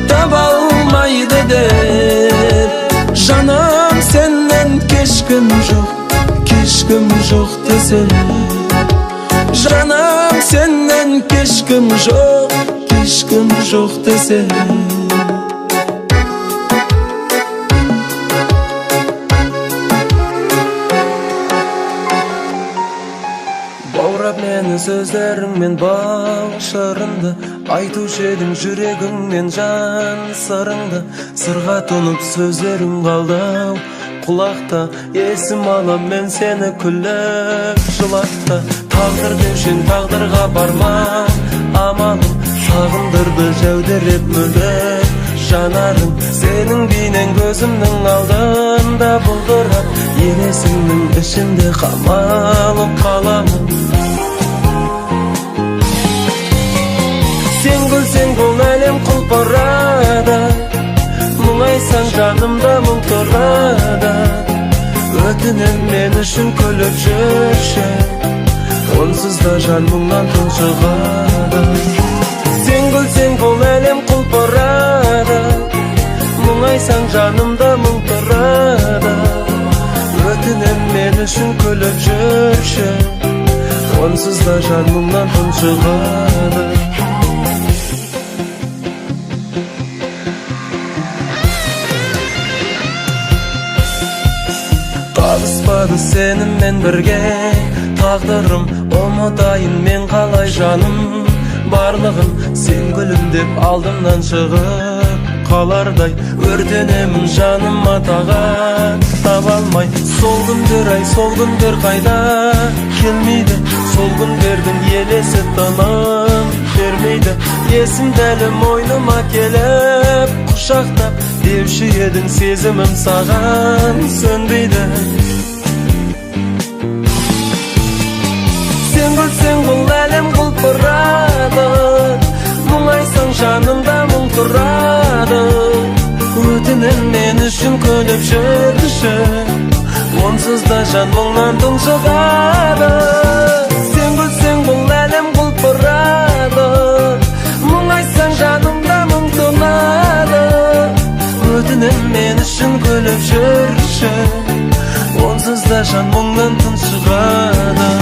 tabalmaydı dep Canım senden keşkim yok desem Canım senden keşkim yok desem Баурап мені сөздеріңмен bağışlarında Айтушы едің жүрегіңмен жан сырыңды Сырға тұнып сөздерің қалды құлақта Есім алам мен сені күліп жылатта Тағдыр деушен тағдырға барма амалым Сағындырды жәудіреп мөлдір жанарың Сенің бейнең көзімнің алдында бұлдырап Елесіңнің ішінде қамалып қаламын Сен күлсең бұл әлем құлпырады Мұңайсаң жанымда мұң тұрады Өтінем мен үшін күліп жүрші Онсыз да жан мұңнан тұншығады Сен күлсең бұл әлем құлпырады Мұңайсаң жанымда мұң тұрады Өтінем мен үшін күліп жүрші Онсыз да жан мұңнан тұншығады Табыспады сеніммен бірге тағдырым Ұмытайын мен қалай жаным барлығын, сен гүлім деп алдымнан шығып қалардай өртенемін жаным атаға таба алмай. Сол күндер ай, сол күндер қайда келмейді, сол күндердің елесі тыным бермейді. Есім дәлі мойныма келіп құшақтап деуші едің, сезімім саған сөнбейді. Сен күлсең бұл әлем құлпырады, мұңайсаң жанымда мұң тұрады. Өтінем мен үшін күліп жүрші, онсыз да жан мұңнан тұншығады. Сен күлсең бұл әлем құлпырады, мұңайсаң жанымда мұң тұрады. Өтінем мен үшін күліп жүрші, онсыз да жан мұңнан тұншығады.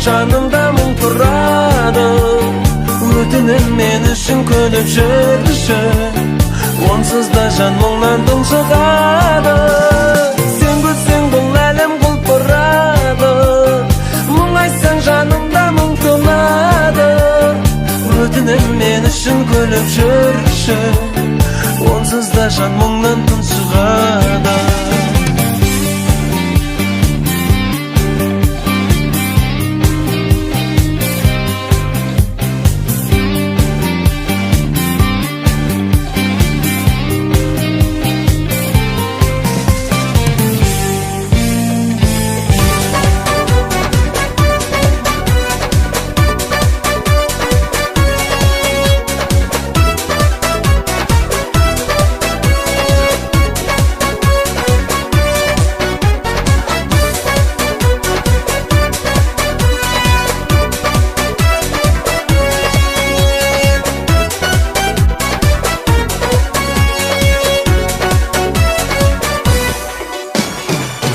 Жанымда мұң тұрады, өтінем мен үшін күліп жүрші, онсыз да жан мұңнан тұншығады. Сен күлсең бұл әлем құлпырады, мұңайсаң жанымда мұң тұрады. Өтінем мен үшін күліп жүрші, онсыз да жан мұңнан тұншығады.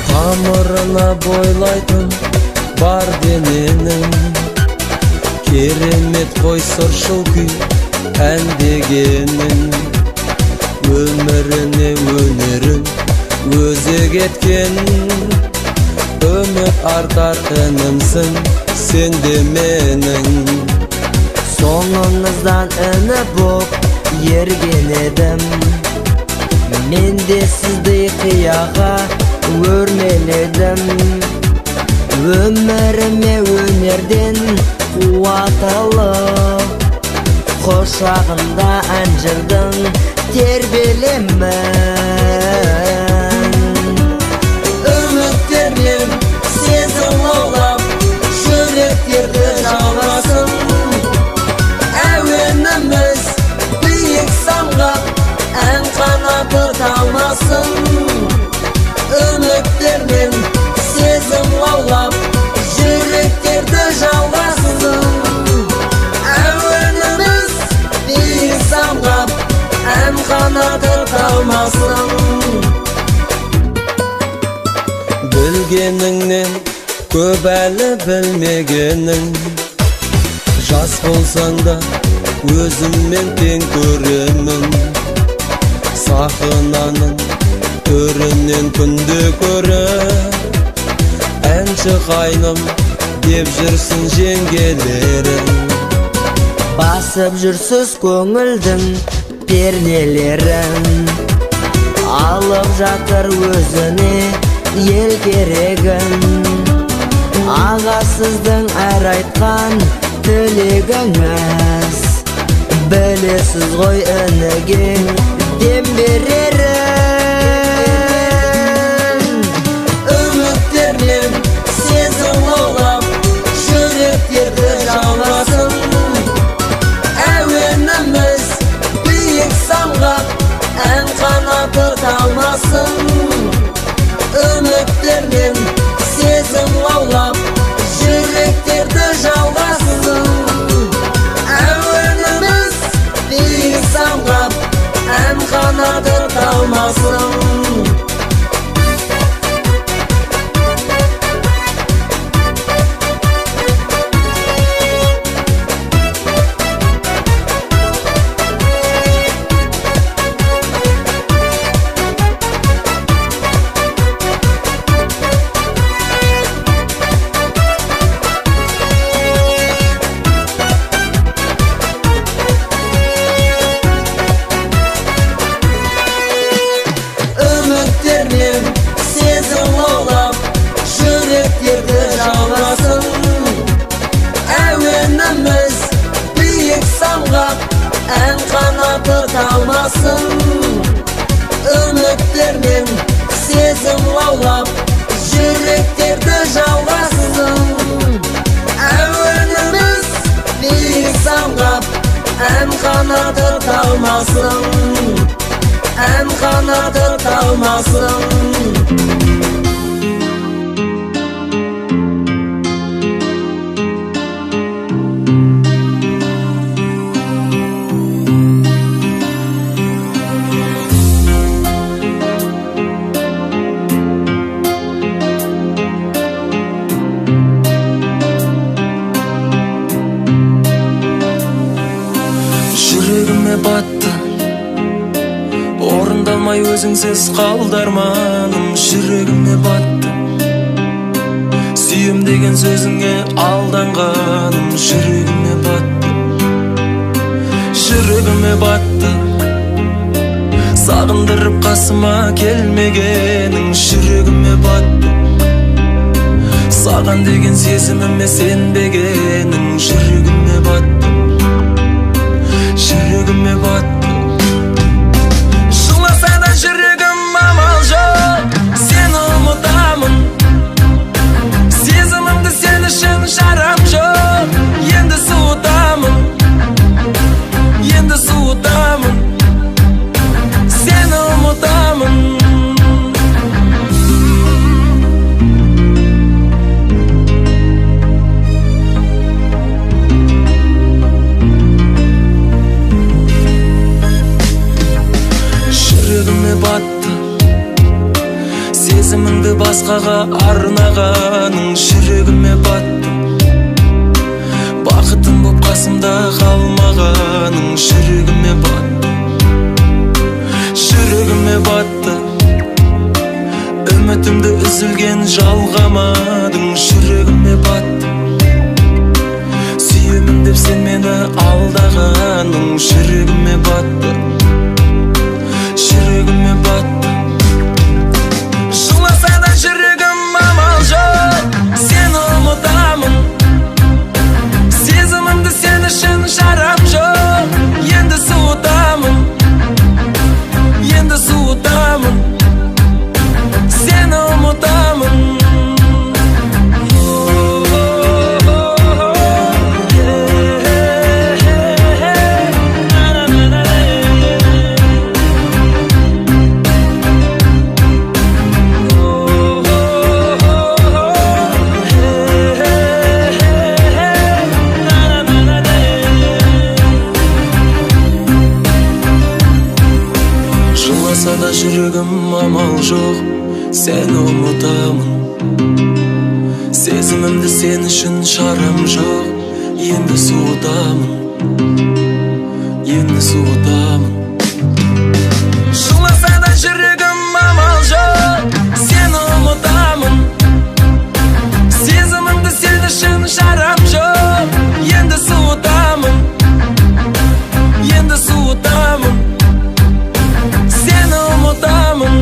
Тамырына бойлайтын бар дененің, керемет қой сыршыл күй әндегенің. Өміріне өнерін өзі кеткен, үміт артар інімсің сен де менің. Соңыңыздан іні боп ерген едім, мен де сізді қияға өрмеледім. Өміріме өнерден қуат алып, құшағында әнжырдың тербелемін. Үміттермен сезім лаулап, жүректерді жалғасын. Әуеніміз биік самғап, ән қанаты талмасын. Үміттермен сезім лаулап, жүректерді жалғасын. Әуеніміз биік самғап, ән қанаты талмасын. Білгеніңнен көп әлі білмегенің, жас болсаң да өзіммен тең көремін. Сахнаның төрінен күнде көріп, әнші қайным деп жүрсін жеңгелерің. Басып жүрсіз көңілдің пернелерін, алып жатыр өзіне ел керегін. Аға сіздің әр айтқан тілегіңіз, білесіз ғой ініге дем берерін. Үміттермен сезім лаулап, жүректерді жалғасын. Әуеніміз биік самғап, ән қанаты талмасын. kanatır kalmasın. En kanatı kalmasın. Ümitlerinin sezim laulap yüreklerde çalmasın. Evrenimiz büyük samgap en kanatı kalmasın. En kanatı kalmasın. Жүрегіме батты орындалмай өзіңсіз қалдарманым. Жүрегіме батты сүйем деген сөзіңе алданғаным. Жүрегіме батты, жүрегіме батты сағындырып қасыма келмегенің. Жүрегіме батты саған деген сезіміме сенбегенің. Жүрегіме батты, жүрегіме батты. Жыласа да жүрегім амал жоқ, сені ұмытамын. Сезімімді сен үшін жарам жоқ. Енді суытамын, енді суытамын, сені ұмытамын. Жүрегіме батты сезіміңді басқаға арнағаның. Жүрегіме батты бақытым боп қасымда қалмағаның. Жүрегіме батты, жүрегіме батты үмітімді үзілген жалғамадың. Жүрегіме батты сүйемін деп сен мені алдағаның. Жүрегіме батты, жүрегіме батты. Жыласа да жүрегім амал жоқ, сені ұмытамын. Сезімімді сен үшін жарам жоқ. Енді суытамын, енді суытамын, сені ұмытамын. Жыласа да жүрегім амал жоқ, сені ұмытамын. Сезімімді сен үшін шарам жоқ. Енді суытамын, енді суытамын. Жыласа да жүрегім амал жоқ, сені ұмытамын. Сезімімді сен үшін шарам жоқ. Енді суытамын, енді суытамын, сені ұмытамын.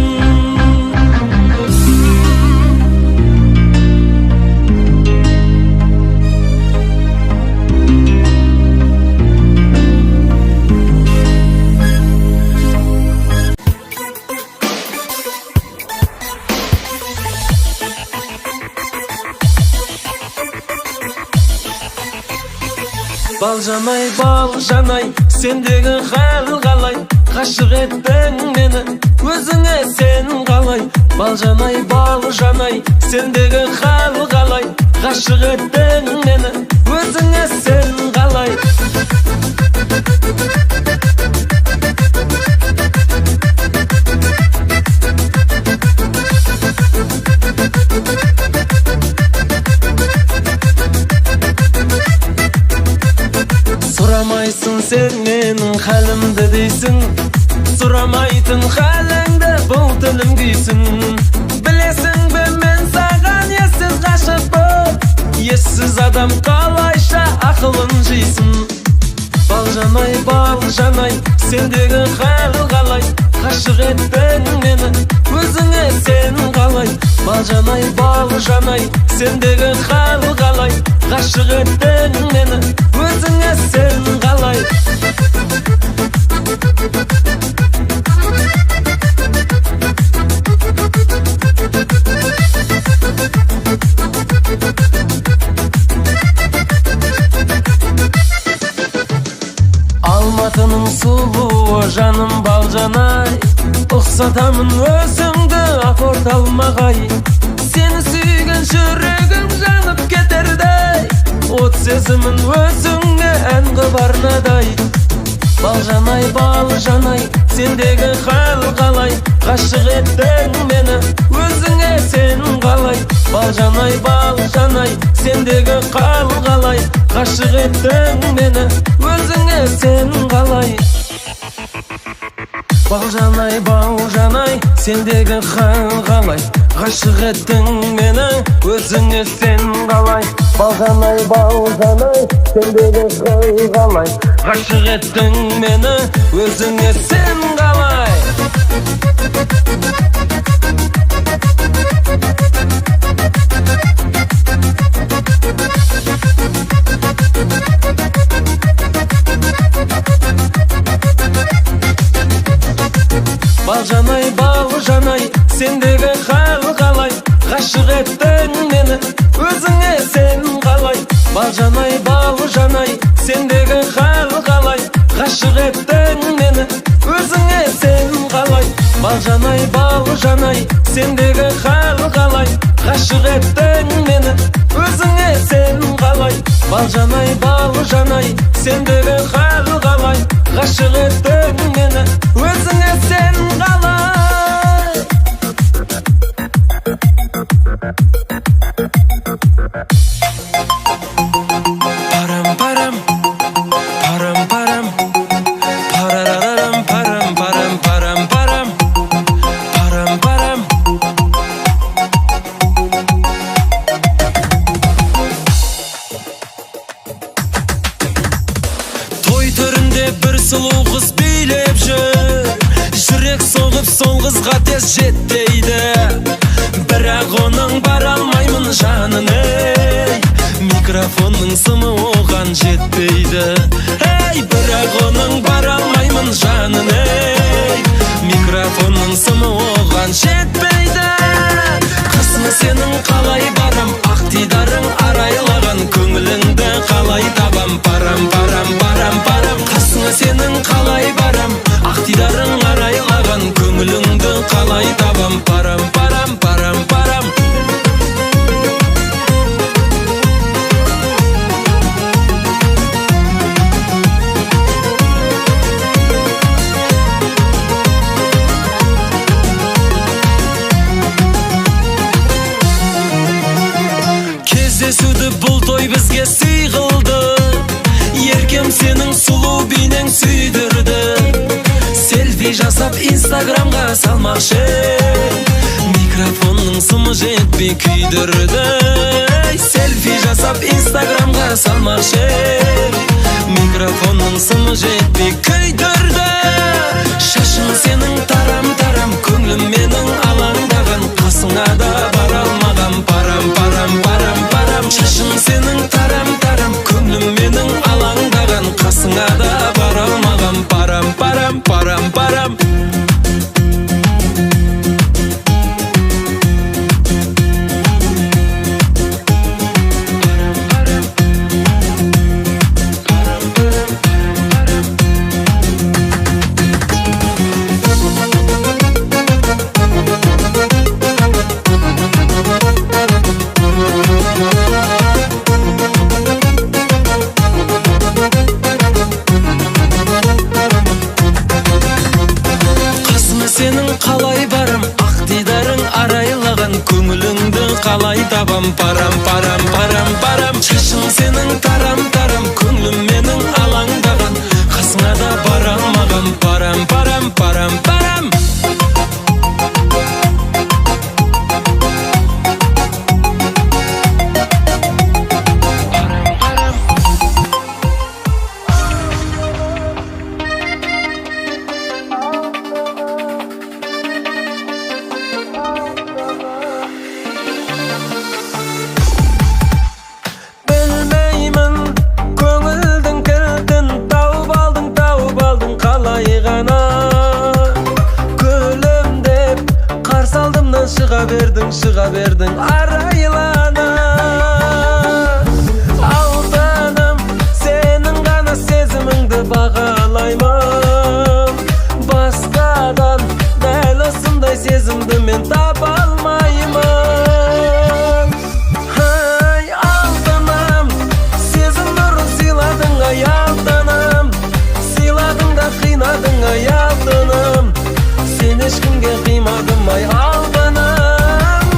Балжанай, балжанай, сендегі хал қалай? Ғашық еттің мені, өзіңе сен қалай? Балжанай, балжанай, сендегі хал қалай? Ғашық еттің мені, өзіңе сен қалай? дейсің, сұрамайтын халіңді бұл тілім күйсін. Білесің бе мен саған ессіз ғашықпын, ессіз адам қалайша ақылын жейсің. Балжанай, балжанай, сендегі хал қалай, ғашық еттің мені өзіңе сен қалай. Балжанай, балжанай, сендегі хал қалай, ғашық еттің мені өзіңе сен қалай. Алматының сұлуы жаным балжанай, ұқсатамын өзіңді апорт алмағай. Сені сүйген жүрегім жанып кетердей, от сезімін өзіңе ән қып арнадай. Балжанай, балжанай, сендегі хал қалай, ғашық еттің мені өзіңе сен қалай. Балжанай, балжанай, сендегі хал қалай, ғашық еттің мені өзіңе сен қалай. Балжанай, балжанай, сендегі хал қалай, ғашық еттің мені өзіңе сен қалай. Балжанай, балжанай, сендегі хал қалай, ғашық еттің мені өзіңе сен қалай. Балжанай, балжанай, сендегі хал қалай, ғашық еттің мені өзіңе сен қалай. Балжанай, балжанай, сендегі хал қалай, ғашық еттің мені өзіңе сен қалай. Балжанай, балжанай, сендегі хал қалай, ғашық еттің мені өзіңе сен қалай. Балжанай, балжанай, сендегі хал қалай, ғашық еттің мені өзіңе сен қалай. Парам парам, парам парам, парарарам, парам парам, парам парам, парам парам. Той төрінде бір сұлу қыз билеп жүр, жүрек соғып сол қызға тез жетпейді. Бірақ оның бара алмаймын жанын, ей, микрофонның сымы оған жетпейді. Ей, бірақ оның бара алмаймын жанын, ей, микрофонның сымы оған жетпейді. Қасыңа сенің қалай барам, ақ дидарың арайлаған, көңіліңді қалай табам. Парам парам парам парам, қасыңа сенің қалай барам, ақ дидарың арайлаған, көңіліңді қалай табам. Парам парам парам парам. Кездесуді бұл той бізге сый қылды, еркем сенің сұлу бейнең сүйдірді. Селфи жасап инстаграмға салмақшы, микрофонның сымы жетпей күйдірді. Селфи жасап инстаграмға салмақшы, микрофонның сымы жетпей күйдірді. Шашың сенің тарам тарам, көңілім менің алаңдаған, қасыңа да бара алмағам. Парам парам парам парам, шашың сенің тарам тарам, көңілім менің алаңдаған, қасыңа да бара алмағам. Парам парам парам парам. қалай табам. Парам парам парам парам, шашың сенің тарам тарам, көңілім менің алаңдаған, қасыңа да бара алмағам. бердің, шыға бердің арайлана. Алтыным, сенің ғана сезіміңді бағалаймын. Басқадан дәл осындай сезімді мен таба алмаймын. Ай, алтыным, сезім нұрын сыйладың, ай алтыным. Сыйладың да қинадың, ай алтыным. Сен ешкімге қимадым, ай алтыным.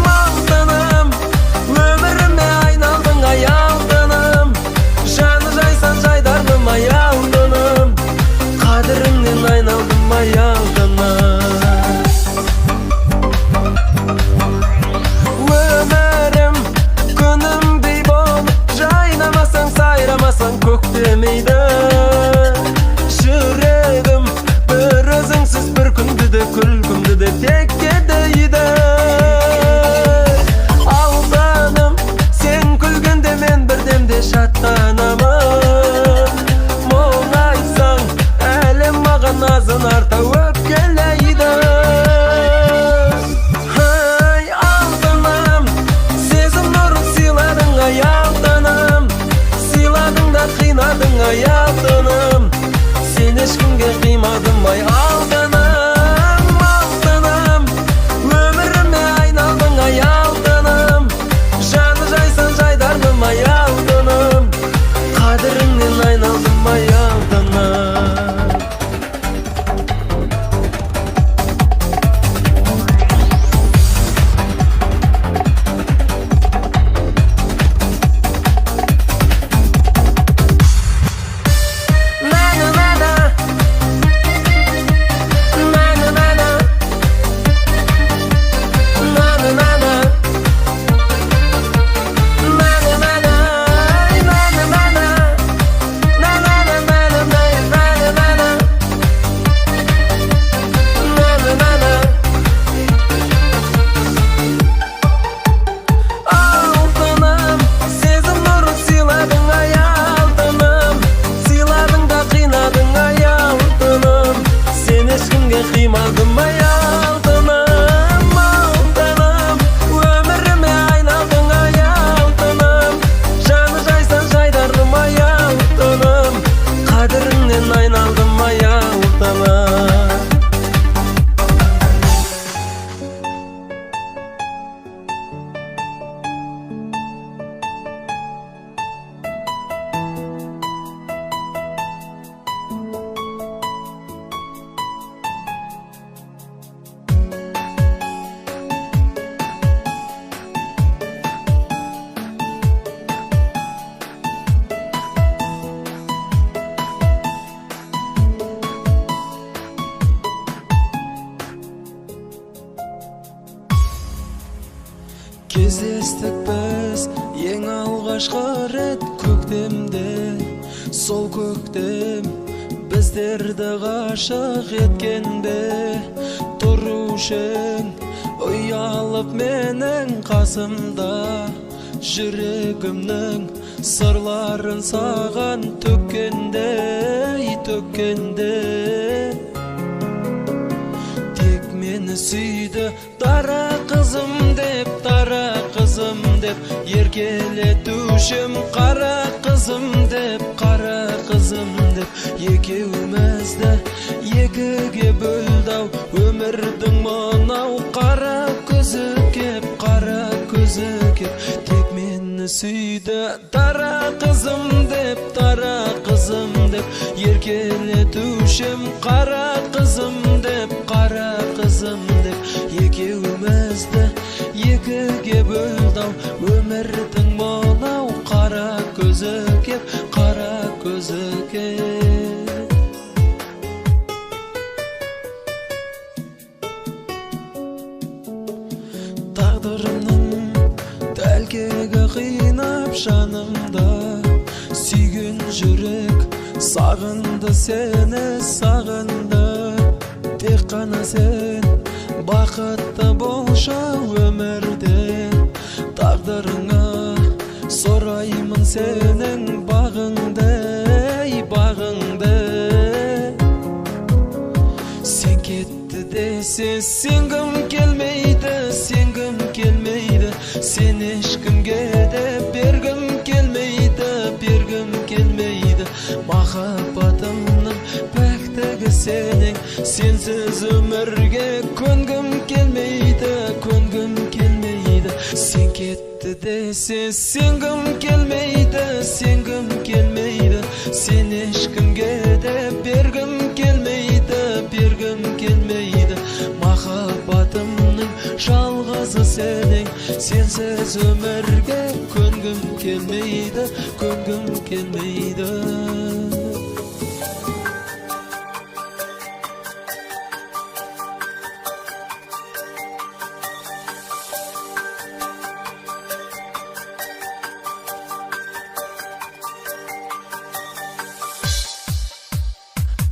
Алтыным, өміріме айналдың, ай алтыным. Жаны жайсан жайдарлым, ай алтыным. Қадіріңнен айналдым, ай алтыным. Өмірім күнімдей болып, жайнамасаң, сайрамасаң көктемейді. Жүрегім бір өзіңсіз бір күнді де күлкімді де текке дейді. Алтыным, сен күлгенде мен бірдемде шаттанамын. Мұң айтсаң, әлем маған азын арта өпкелейді. Ай, алтыным, сезім нұрын сыйладың, ай алтыным. Сыйладың да қинадың, ай алтыным. Сен ешкімге қимадым, ай алтыным. Алтыным, өміріме айналдың, ай алтыным. Жаны жайсан жайдарлым, ай алтыным. Қадіріңнен айналдым, ай алтыным. Алтыным, сезім нұрын сыйладың, ай алтыным. Сыйладың да қинадың, ай алтыным. Сен ешкімге қимадым, ай алтыным. Алтыным, өміріме айналдың, ай алтыным. Жаны жайсан жайдарлым, ай алтыным. Қадіріңнен айналдым, ай алтыным. Кездестік біз ең алғашқы рет көктемде. Сол көктем біздерді ғашық еткенде. Тұрушың ұялып менің қасымда. Жүрегімнің сырларын саған төккенде. Тек мені сүйді дара қызым деп, дара қызым деп. Еркелетушім қара қызым деп, қара қызым деп. Екеумізді екіге бөлді-ау өмірдің мынау қара көзі кеп, қара көзі кеп. Тек мені сүйді дара қызым деп, дара қызым деп. Еркелетушім қара қызым деп, қара қызым деп. Екеумізді екіге бөлді-ау өмірдің мынау қара көзі кеп, қара көзі кеп. Тағдырымның тәлкегі қинап жанымда. Сүйген жүрек сағынды сені, сағынды. Тек қана сен бақытты болшы өмірде. Тағдырыңа сұраймын сенің бағыңды, бағыңды. Сен кетті десе сенгім келмейді, сенгім келмейді. Sen ешкімге де бергім келмейді Махаббатымның пәктігі сенің Сенсіз өмірге көнгім келмейді Сен кетті десе сенгім келмейді Сен ешкімге де бергім келмейді Махаббатымның жалғызы сенің Сенсіз өмірге көнгім келмейді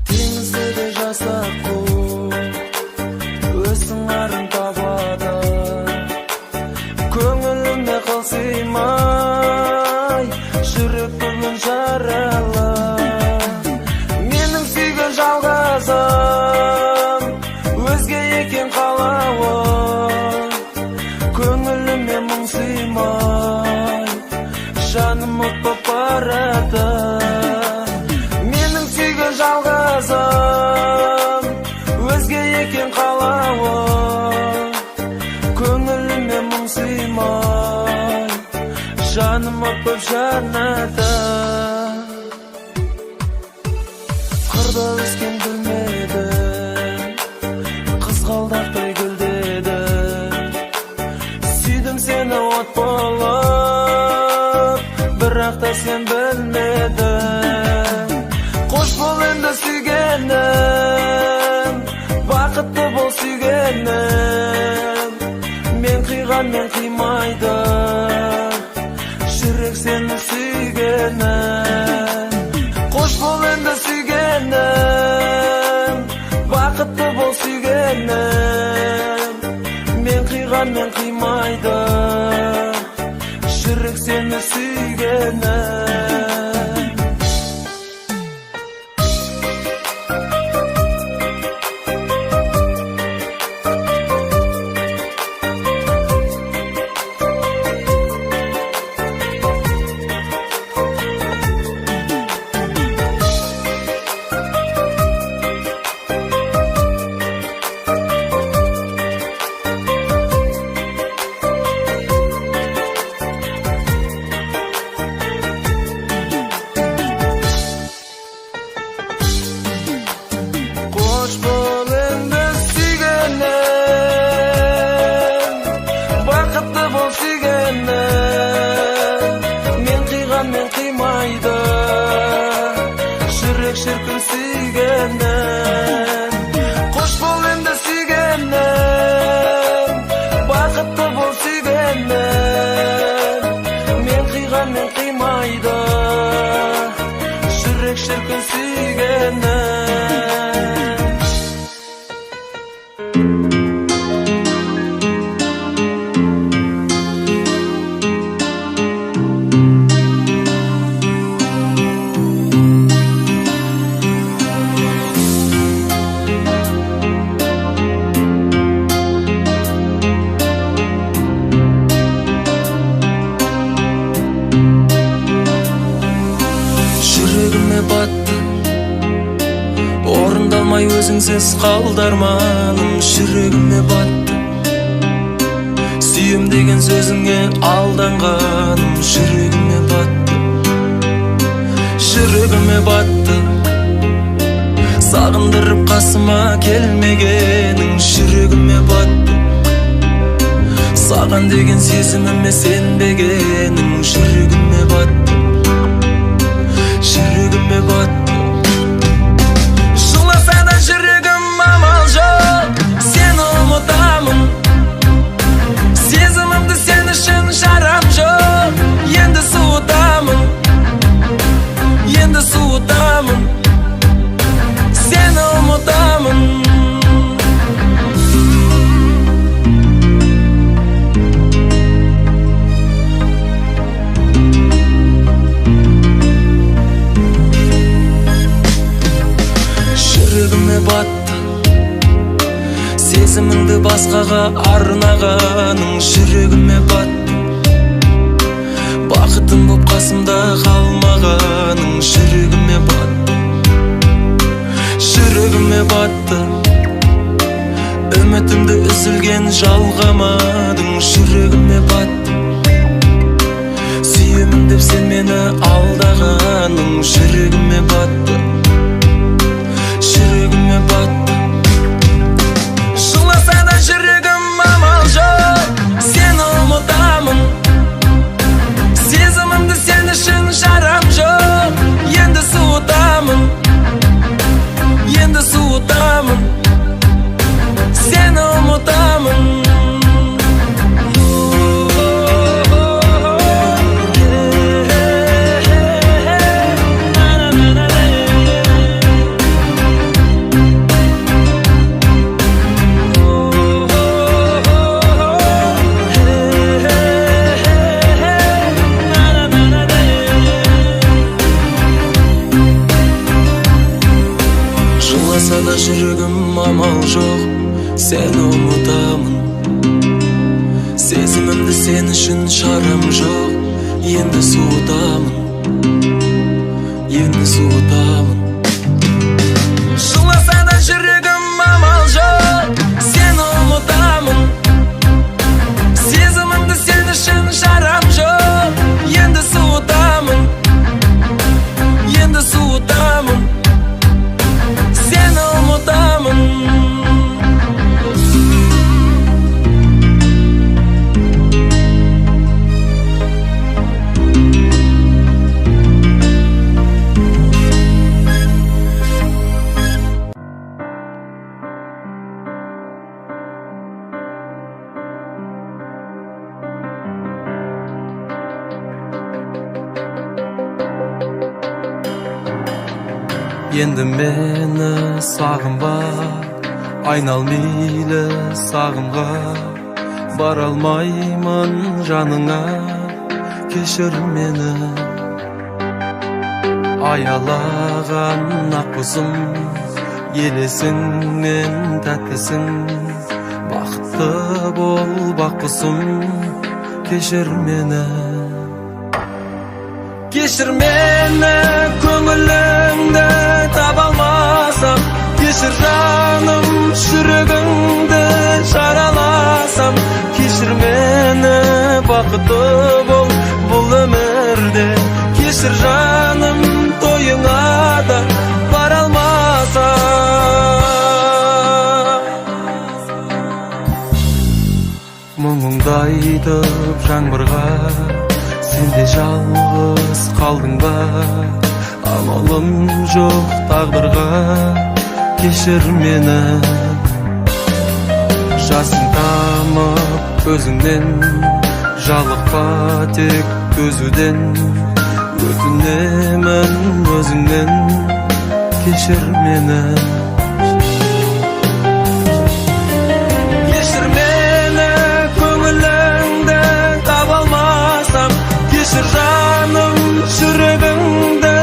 Теңіздегі жасақ өзің арын табады Көңіліме қылсыймай жүрек бүгін жаралы Менің сүйген жалғызым өзге екен қалауы Көңіліме мұң сыймай жаным от боп барады Менің сүйген жалғызым өзге екен қалауы Көңіліме мұң сыймай жаным от боп жанады Қырда өскен білмедім қызғалдақтай гүлдеді Сүйдім сені от болып бірақ та сен білмедің Қош бол енді сүйгенім бақытты бол сүйгенім Мен қиғанмен қимайды жүрек сені сүйгенім Қош бол енді сүйгенім бақытты бол сүйгенім Мен қиғанмен қимайды жүрек сені сүйгенім Қош бол енді сүйгенім бақытты бол сүйгенім Мен қиғанмен қимайды жүрек шіркін сүйгенім Қош бол енді сүйгенім бақытты бол сүйгенім Мен қиғанмен қимайды жүрек шіркін сүйгенім Жүрегіме батты орындалмай өзіңсіз қалды арманым Жүрегіме батты сүйем деген сөзіңе алданғаным Жүрегіме батты сағындырып қасыма келмегенің Жүрегіме батты саған деген сезіміме сенбегенің Жүрегіме батты Жыласа да жүрегім амал жоқ Сені ұмытамын Сезімімді сен үшін жарам жоқ Енді суытамын Сені ұмытамын батты сезіміңді басқаға арнағаның Жүрегіме батты жүрегіме батты. Үмітімді үзілген жалғамадың, жүрегіме батты. Сүйемін деп сен мені алдағаның, жүрегіме батты, жүрегіме батты. Жыласа да жүрегім амал жоқ, сені ұмытамын. Сезімімді сен үшін жарам жоқ, енді суытамын, енді суытамын, сені ұмытамын. Жыласа да жүрегім амал жоқ, сені ұмытамын. Сезімімді сен үшін шарам жоқ, енді суытамын, енді суытамын. Жыласа да жүрегім амал жоқ, сені ұмытамын. Сезімімді сен үшін шарам жоқ, енді суытамын, енді суытамын, сені ұмытамын. Енді мені сағынба, айнал мейлі сағымға. Бара алмаймын жаныңа, кешір мені. Аялаған ақ құсым, елесіңмен тәттісің. Бақытты бол бақ құсым, кешір мені. Кешір мені, көңіліңді таба алмасам. Кешір жаным, жүрегіңді жараласам. Кешір мені, бақытты бол бұл өмірде. Кешір жаным, тойыңа да бара алмасам. Мұңыңды айтып жаңбырға, сен де жалғыз қалдың ба? Амалым жоқ тағдырға, кешір мені. Жасың тамып көзіңнен, жалықпа тек төзуден. Өтінемін өзіңнен, кешір мені. Кешір мені, көңіліңді таба алмасам. Кешір жаным, жүрегіңді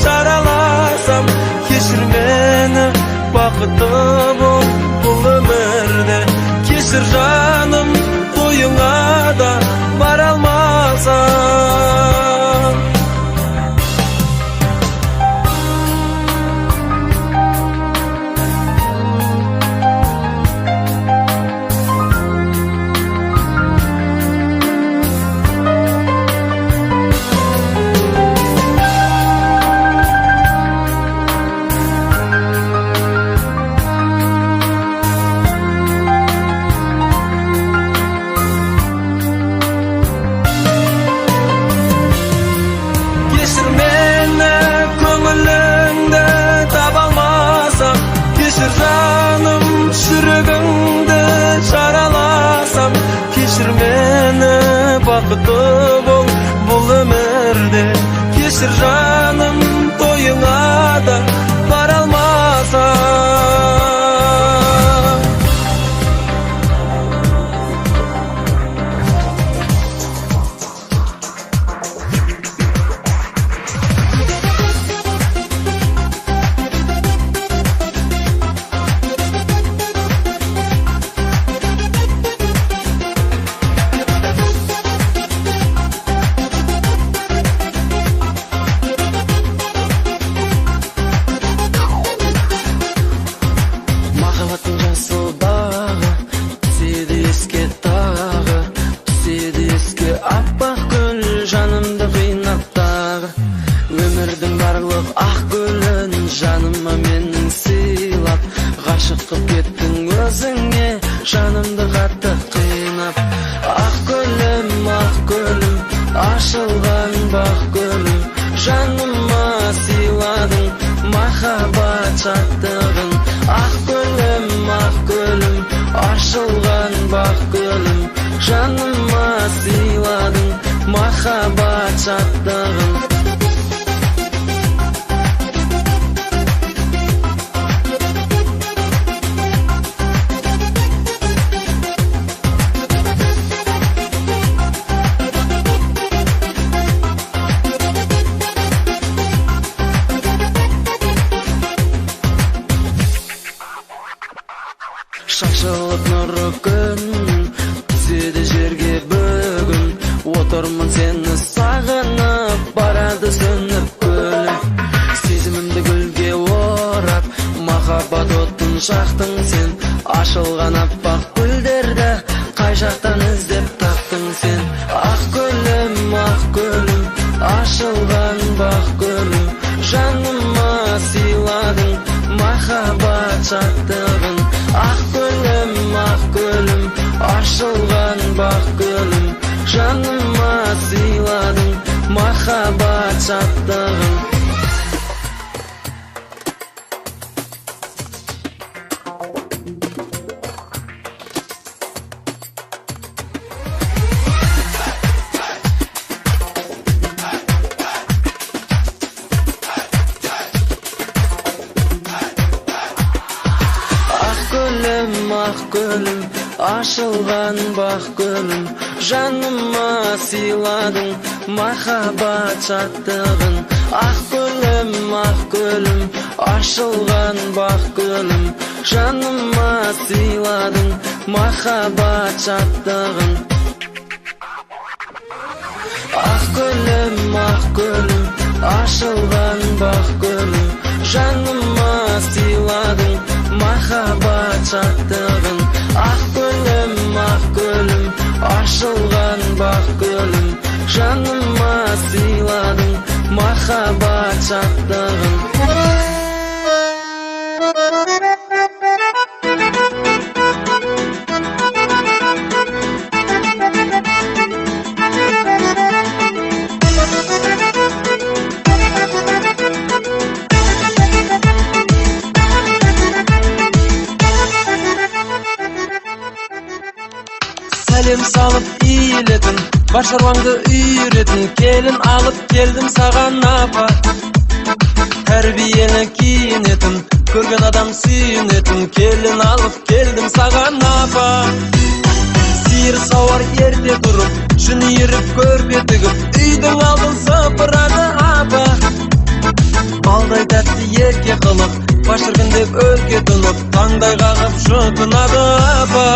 жараласам. Кешір мені, бақытты бол бұл өмірде. Кешір жаным, тойыңа да бара алмасам. Жүрегіңді жараласам. Кешір мені, бақытты бол бұл өмірде. Кешір жаным, тойыңа да бара алмасам. барлық ақ гүлін жаныма менің сыйлап, ғашық қып кеттің өзіңе жанымды қатты қинап. Ақ гүлім, ашылған бақ гүлім, жаныма сыйладың махаббат шаттығын. Ақ гүлім, ашылған бақ гүлім, жаныма сыйладың махаббат шаттығын. Шашылып нұры күн, түседі жерге бүгін. Отырмын сені сағынып, барады сөніп күлім. Сезімімді гүлге орап, махаббат отын жақтың сен. Ашылған аппақ гүлдерді қай жақтан іздеп таптың сен. Ақ гүлім, ашылған бақ гүлім, жаныма сыйладың махаббат шаттығын. Ақ гүлім, ашылған бақ гүлім, жаныма сыйладың махаббат шаттығын. Ақ гүлім, ашылған бақ гүлім, жаныма сыйладың махаббат шаттығын. Ақ гүлім, ашылған бақ гүлім, жаныма сыйладың махаббат шаттығын. Ақ гүлім, ашылған бақ гүлім, жаныма сыйладың махаббат шаттығын. Ақ гүлім, ашылған бақ гүлім, жаныма сыйладың махаббат шаттығын. Сәлем салып иілетін, бар шаруаңды үйретін, келін алып келдім саған апа. Тәрбиені киінетін, көрген адам сүйінетін, келін алып келдім саған апа. Сиыр сауар ерте тұрып, жүн иіріп көрпе тігіп, үйдің алдын сыпырады апа. Балдай тәтті ерке қылып, пашыргын деп өлке тұнып, таңдай қағып жұтынады апа.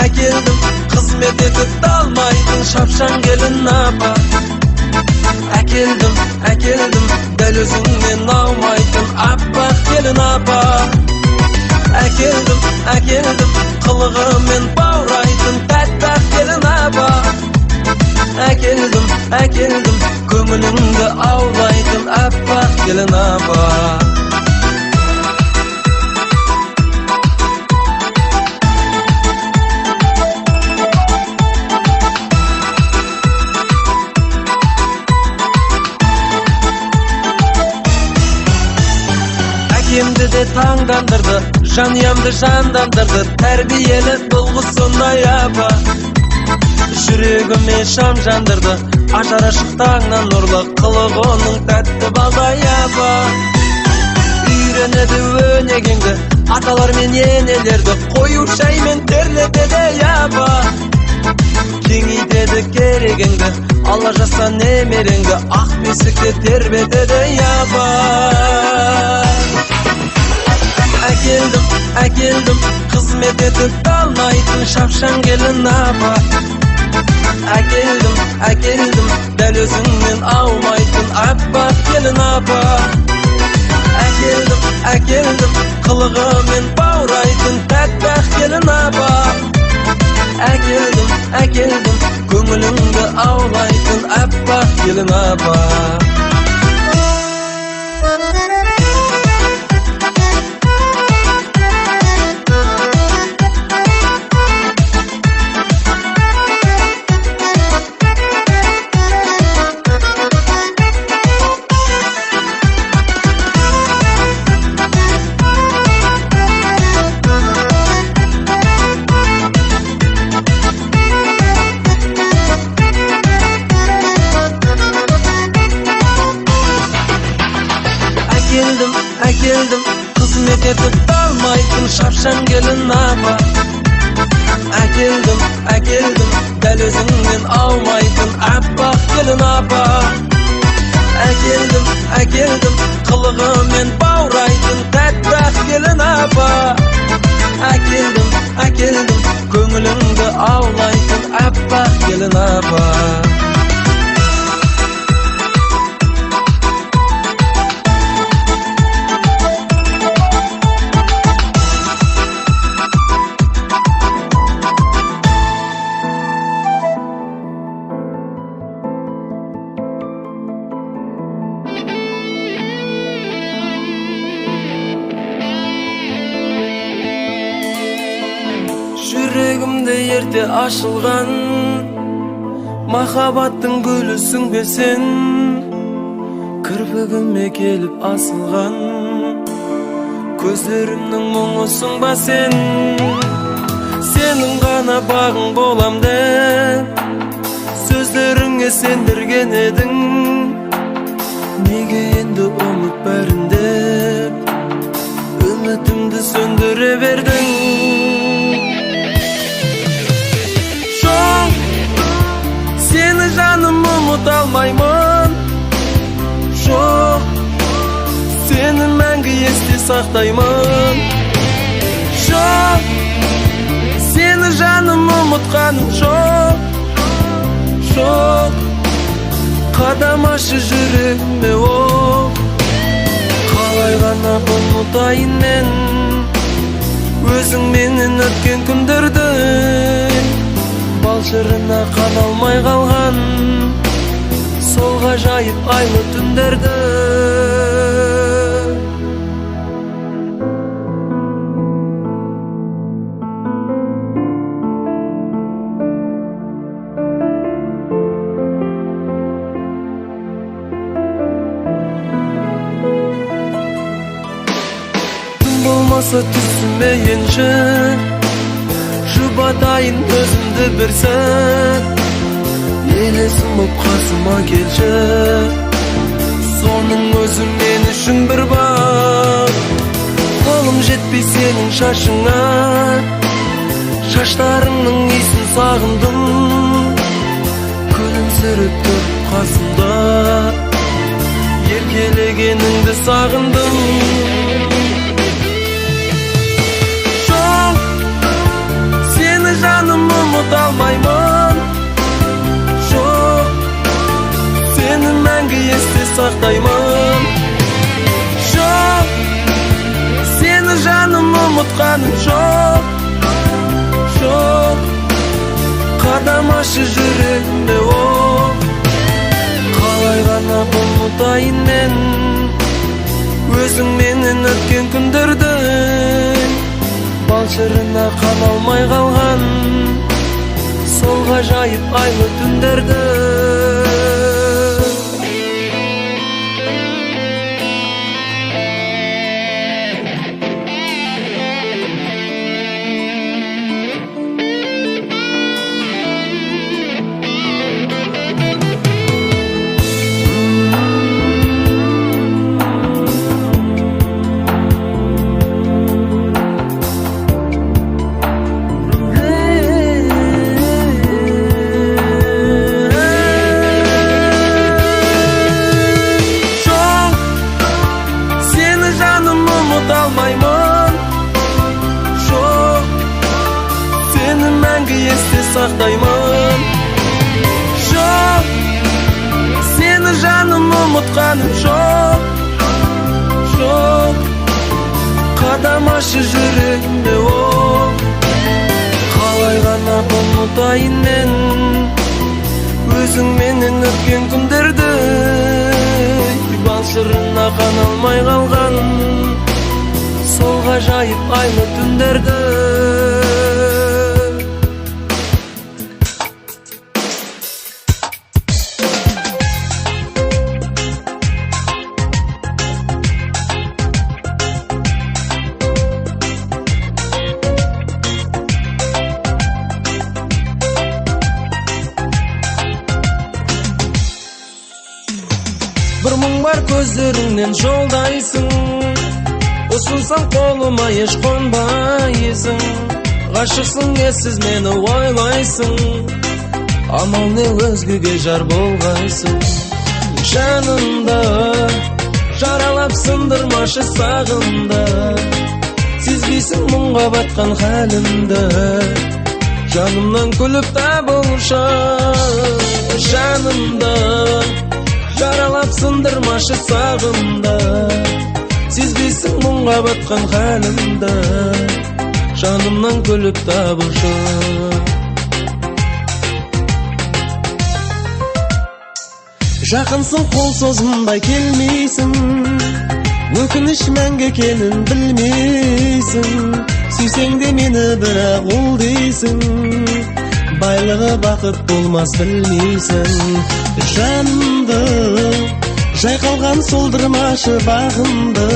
Әкелдім, қызмет етіп талмайтын шапшаң келін апа. Әкелдім, дәл өзіңнен аумайтын аппақ келін апа. Әкелдім, қылығымен баурайтын тәттақ келін апа. Әкелдім, көңіліңді аулайтын аппақ келін апа. Әкемді де таңдандырды, жаниямды жандандырды, тәрбиелі тұлғыз сондай апа. Жүрегіме шам жандырды, ажары шықтаңнан нұрлы, қылығы оның тәтті балдай апа. Үйренеді өнегеңді, аталар мен енелерді, қою шаймен терлетеді апа. Кеңейтеді керегіңді, алла жаса немереңді, ақ бесікте тербетеді апа. Әкелдім, қызмет етіп талмайтын шапшаң келін апа. Әкелдім, дәл өзіңнен аумайтын аппақ келін апа. Әкелдім, қылығымен баурайтын тәттақ келін апа. Әкелдім, әкелдім көңіліңді аулайтын аппақ келін апа. Әкелдім, қызмет етіп талмайтын шапшаң келін апа. Әкелдім, дәл өзіңнен аумайтын аппақ келін апа. Әкелдім, қылығымен баурайтын тәттақ келін апа. Әкелдім, көңіліңді аулайтын аппақ келін апа. Жүрегімде ерте ашылған махаббаттың гүлісің бе сен, кірпігіме келіп асылған көздерімнің мұңысың ба сен. Сенің ғана бағың болам деп сөздеріңе сендірген едің, неге енді ұмыт бәрін деп үмітімді сөндіре бердің. Seni canım umut almayman, çok seni мәңгі есте сақтаймын. Çok seni canım umutqaным çok, çok қадам ашы жүрегіме оқ. Қалай ғана ұмытайын мен өзің менен өткен күндерді, балшырына қаналмай қалған сол ғажайып айлы түндерді. Түн болмаса түсіме енші, жұбатайын өзімді бір сәт, елесім боп қасыма келші, соның өзі мен үшін бір бақ. Қолым жетпей сенің шашыңа, шаштарыңның иісін сағындым, күлімсіреп тұрып қасымда еркелегеніңді сағындым. Жаным ұмыт алмаймын, жоқ сені мәңгі есте сақтаймын. Жоқ сені жаным ұмытқаным жоқ, жоқ қадам ашы жүрегіме оқ. Қалай ғана ұмытайын мен өзің менен өткен күндерді, балшырына қаналмай қалған сол ғажайып айлы түндерді. Сақтаймын, жоқ сені жаным ұмытқаным жоқ, жоқ қадам ашы жүрегіме оқ. Қалай ғана Unutayın men özüң менен өткен күндерді бал шырына қаналмай қалған сол ғажайып айлы түндерді Bir мұң бар көздеріңнен жолдайсың ұсынсаң қолыма еш қонбайсың ғашықсың ессіз мені ойлайсың амал не өзгеге жар болғайсың жанымда жаралап сындырмашы сағымда сезбейсің мұңға батқан халімді жанымнан күліп табылшы жанымда жаралап сындырмашы сағымда сезбейсің мұңға батқан халімді жанымнан күліп табылшы жақынсың қол созымдай келмейсің өкініш мәңгі екенін білмейсің сүйсең де мені бірақ ол дейсің байлығы бақыт болмас білмейсің жанымды жайқалған солдырмашы бағымды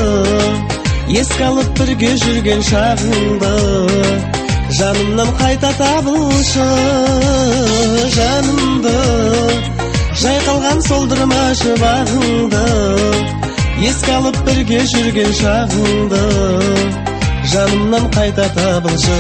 еске алып бірге жүрген шағыңды жанымнан қайта табылшы жанымды жайқалған солдырмашы бағыңды еске алып бірге жүрген шағыңды жанымнан қайта табылшы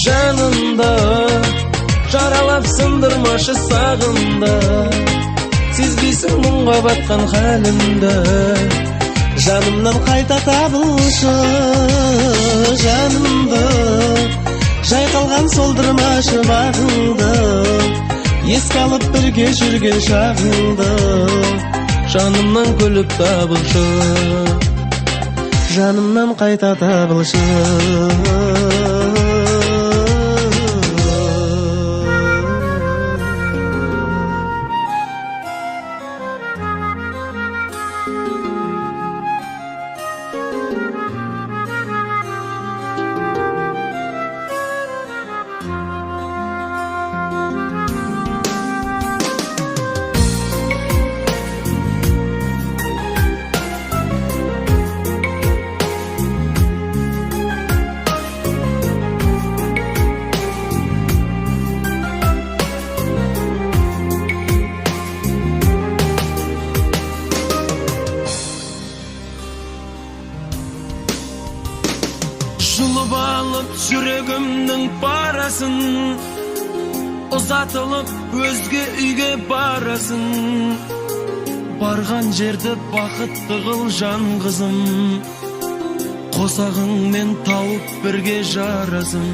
жанымда жаралап сындырмашы сағымда сезбейсің мұңға батқан халімді жанымнан қайта табылшы жанымды жайқалған солдырмашы бағыңды еске алып бірге жүрген шағыңды жанымнан күліп табылшы жанымнан қайта табылшы Жұлып алып жүрегімнің парасын ұзатылып өзге үйге барасың барған жерді бақытты қыл жан қызым қосағыңмен тауып бірге жарасың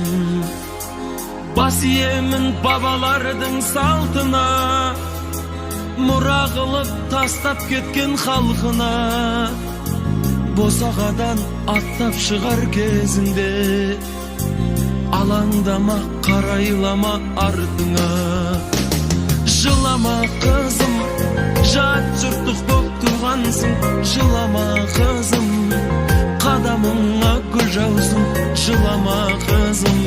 бас иемін бабалардың салтына мұра қылып тастап кеткен халқына босағадан аттап шығар кезінде алаңдама қарайлама артыңа жылама қызым жат жұрттық боп туғансың жылама қызым қадамыңа гүл жаусын жылама қызым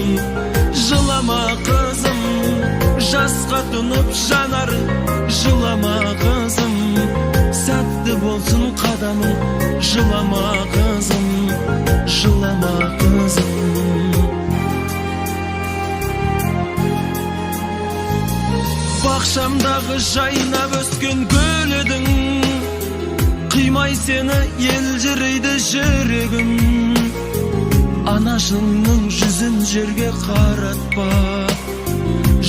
жасқа тұнып жанарың жылама қызым сәтті болсын қадамың жылама қызым бақшамдағы жайнап өскен гүл едің қимай сені елжірейді жүрегім анашыңның жүзін жерге қаратпа,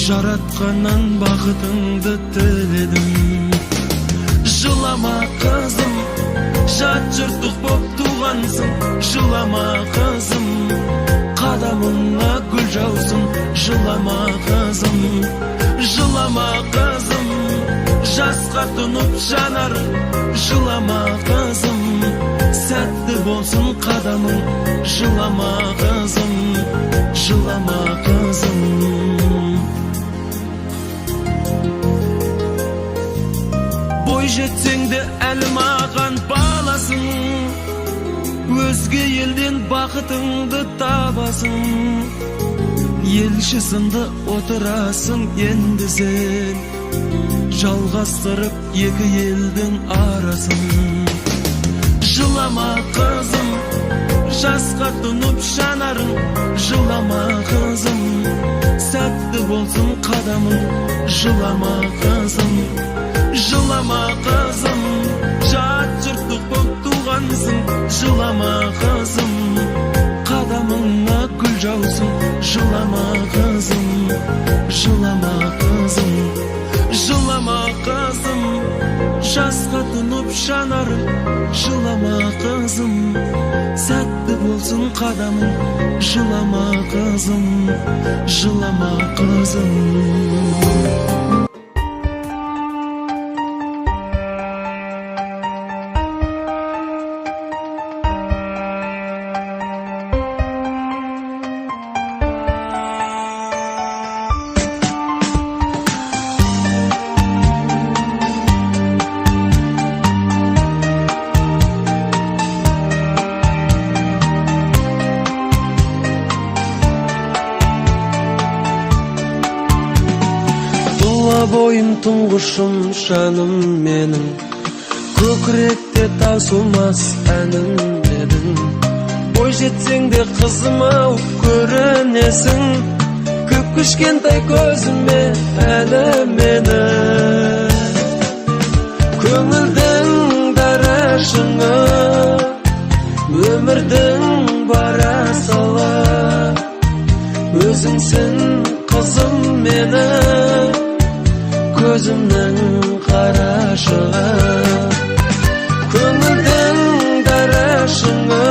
жаратқаннан бақытыңды тіледім. Жылама қызым, жат жұрттық боп туғансың. Жылама қызым, қадамыңа гүл жаусын. Жылама қызым, жылама қызым, жасқа тұнып жанарың. Жылама қызым, сәтті болсын қадамың. Жылама қызым, жылама қызым. Бой жетсең де әлі маған баласың, өзге елден бақытыңды табасың. Елші сынды отырасың енді сен, жалғастырып екі елдің арасын. Жылама қызым, жасқа тұнып жанарың. Жылама қызым, сәтті болсын қадамың. Жылама қызым, жылама қызым, жат жұрттық боп туғансың. Жылама қызым, қадамыңа гүл жаусын. Жылама қызым, жылама қызым, жылама қызым, жасқа тұнып жанарың. Жылама қызым, сәтті болсын қадамың. Жылама қызым, жылама қызым. Бойым тұңғышым жаным менің, көкіректе таусылмас әнім едің. Бой жетсең де қызым ау көрінесің, көп кішкентай көзіме әлі мені. Көңілдің дарашыңа, өмірдің бара сала, өзіңсің қызым мені, көзімнің қарашығы. Көңілдің дарашыңа,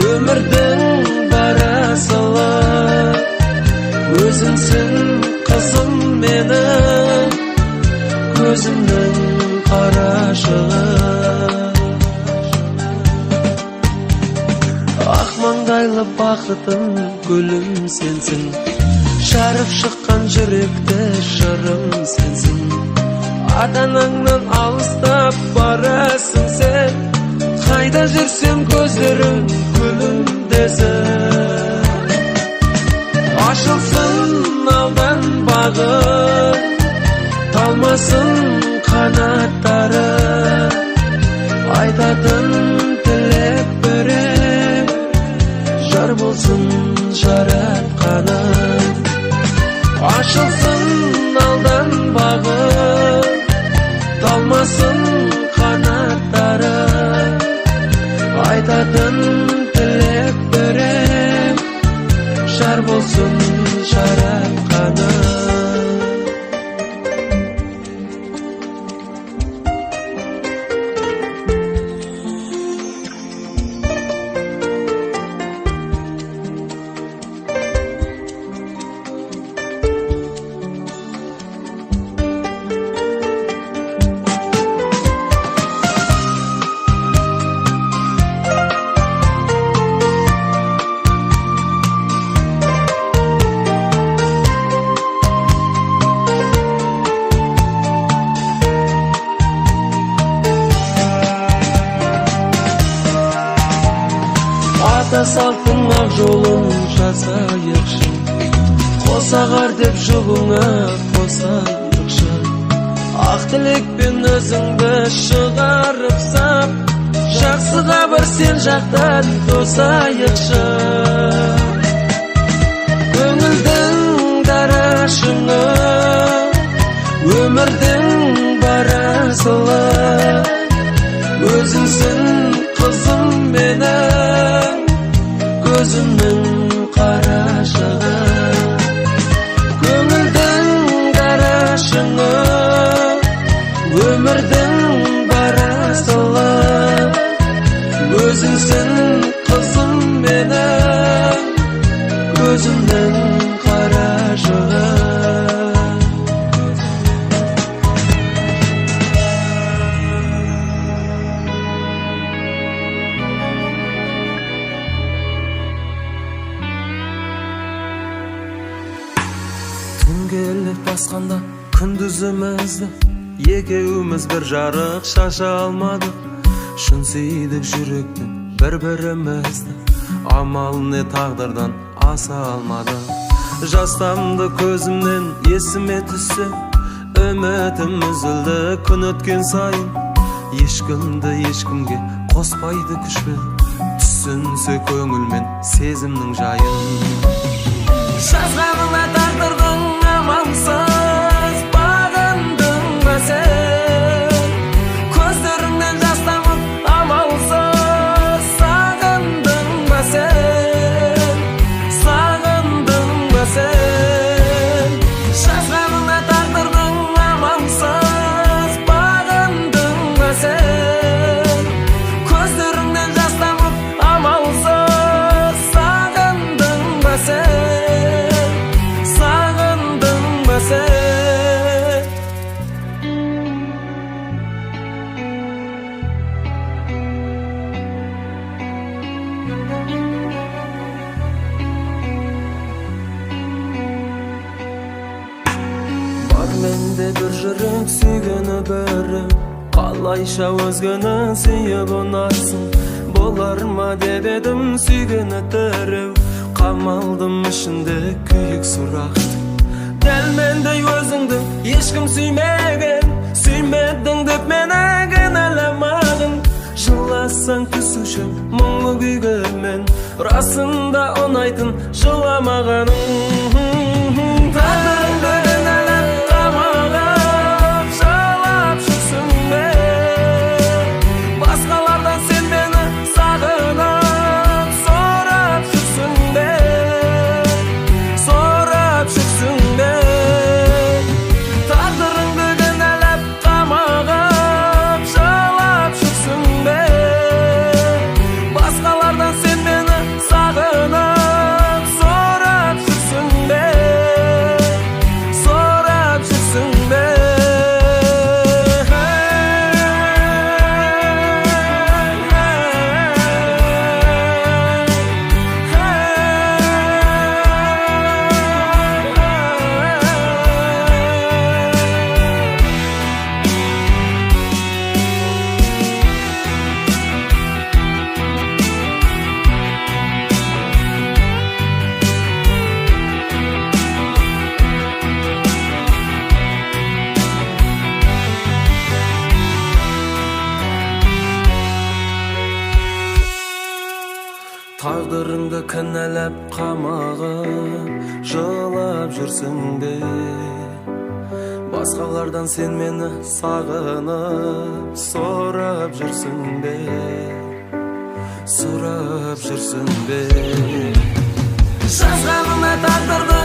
өмірдің бара сала, өзіңсің қызым мені, көзімнің қарашығы. Ақ маңдайлы бақытым гүлім сенсің, жарып шыққан жүректі жырым сенсің. Ата-анаңнан алыстап барасың сен, қайда жүрсем көздерің күлімдесін. Ашылсын алдан бағым, талмасын қанаттары, айтатын тілек берем, жар болсын жаратқаным. Ашылсын алдан бағым, талмасын қанаттары, айтатын тілек берем, жар болсын жаратқаным. Салқын ақ жолын жасайықшы, қосағар деп жұбыңа қосайықшы. Ақ тілекпен өзіңді шығарып сап, жақсыға бір сен жақтан тосайықшы. Көңілдің дарашыңа, өмірдің бара сала, өзіңсің қызым менің, gözümden karajığı. Tün gelip baskanda kündüzümüzde ekewimiz bir jarık şaşa almadık. Şunsuydyk yürekten bir-birimizde, amal ne taqdırdan asa almadık. Jastamdı közümden esime düşse, ümitim üzüldü gün ötken sayın. Eşkimdi eşkimge qospaydı küçmen, түсінсе көңілмен сезімнің жайын. Жазғаныңа тағдырдың амалсыз бағындың ба сен, көздеріңнен жас тамып амалсыз сағындың ба сен, сағындың ба сен. Жазғаныңа тағдырдың амалсыз бағындың ба сен, көздеріңнен жас тамып амалсыз сағындың ба сен, сағындың ба сен. Бар менде bir жүрек сүйгені бірі, қалайша өзгені сүйіп ұнарсың. Болар ма деп едім сүйгені тіреу, қамалдым ішінде күйік сұрақты. Дәл мендей өзіңді ешкім сүймеген, сүймедің деп мені кінәламағын. Жыласаң түсуші мұңлы күйге мен, расында ұнайтын жыламағаның. Тағдырыңды кінәлап қамағып жылап жүрсің бе, басқалардан сен мені сағынып сорап жүрсің бе, сорап жүрсің бе. Тағдырыңды кінәлап қамағып жылап жүрсің бе, басқалардан сен мені сағынып сорап жүрсің бе, сорап жүрсің бе. Тағдырыңды кінәлап қамағып жылап жүрсің бе, басқалардан сен мені сағынып сорап жүрсің бе, сорап жүрсің бе. Жазғаныңа тағдырды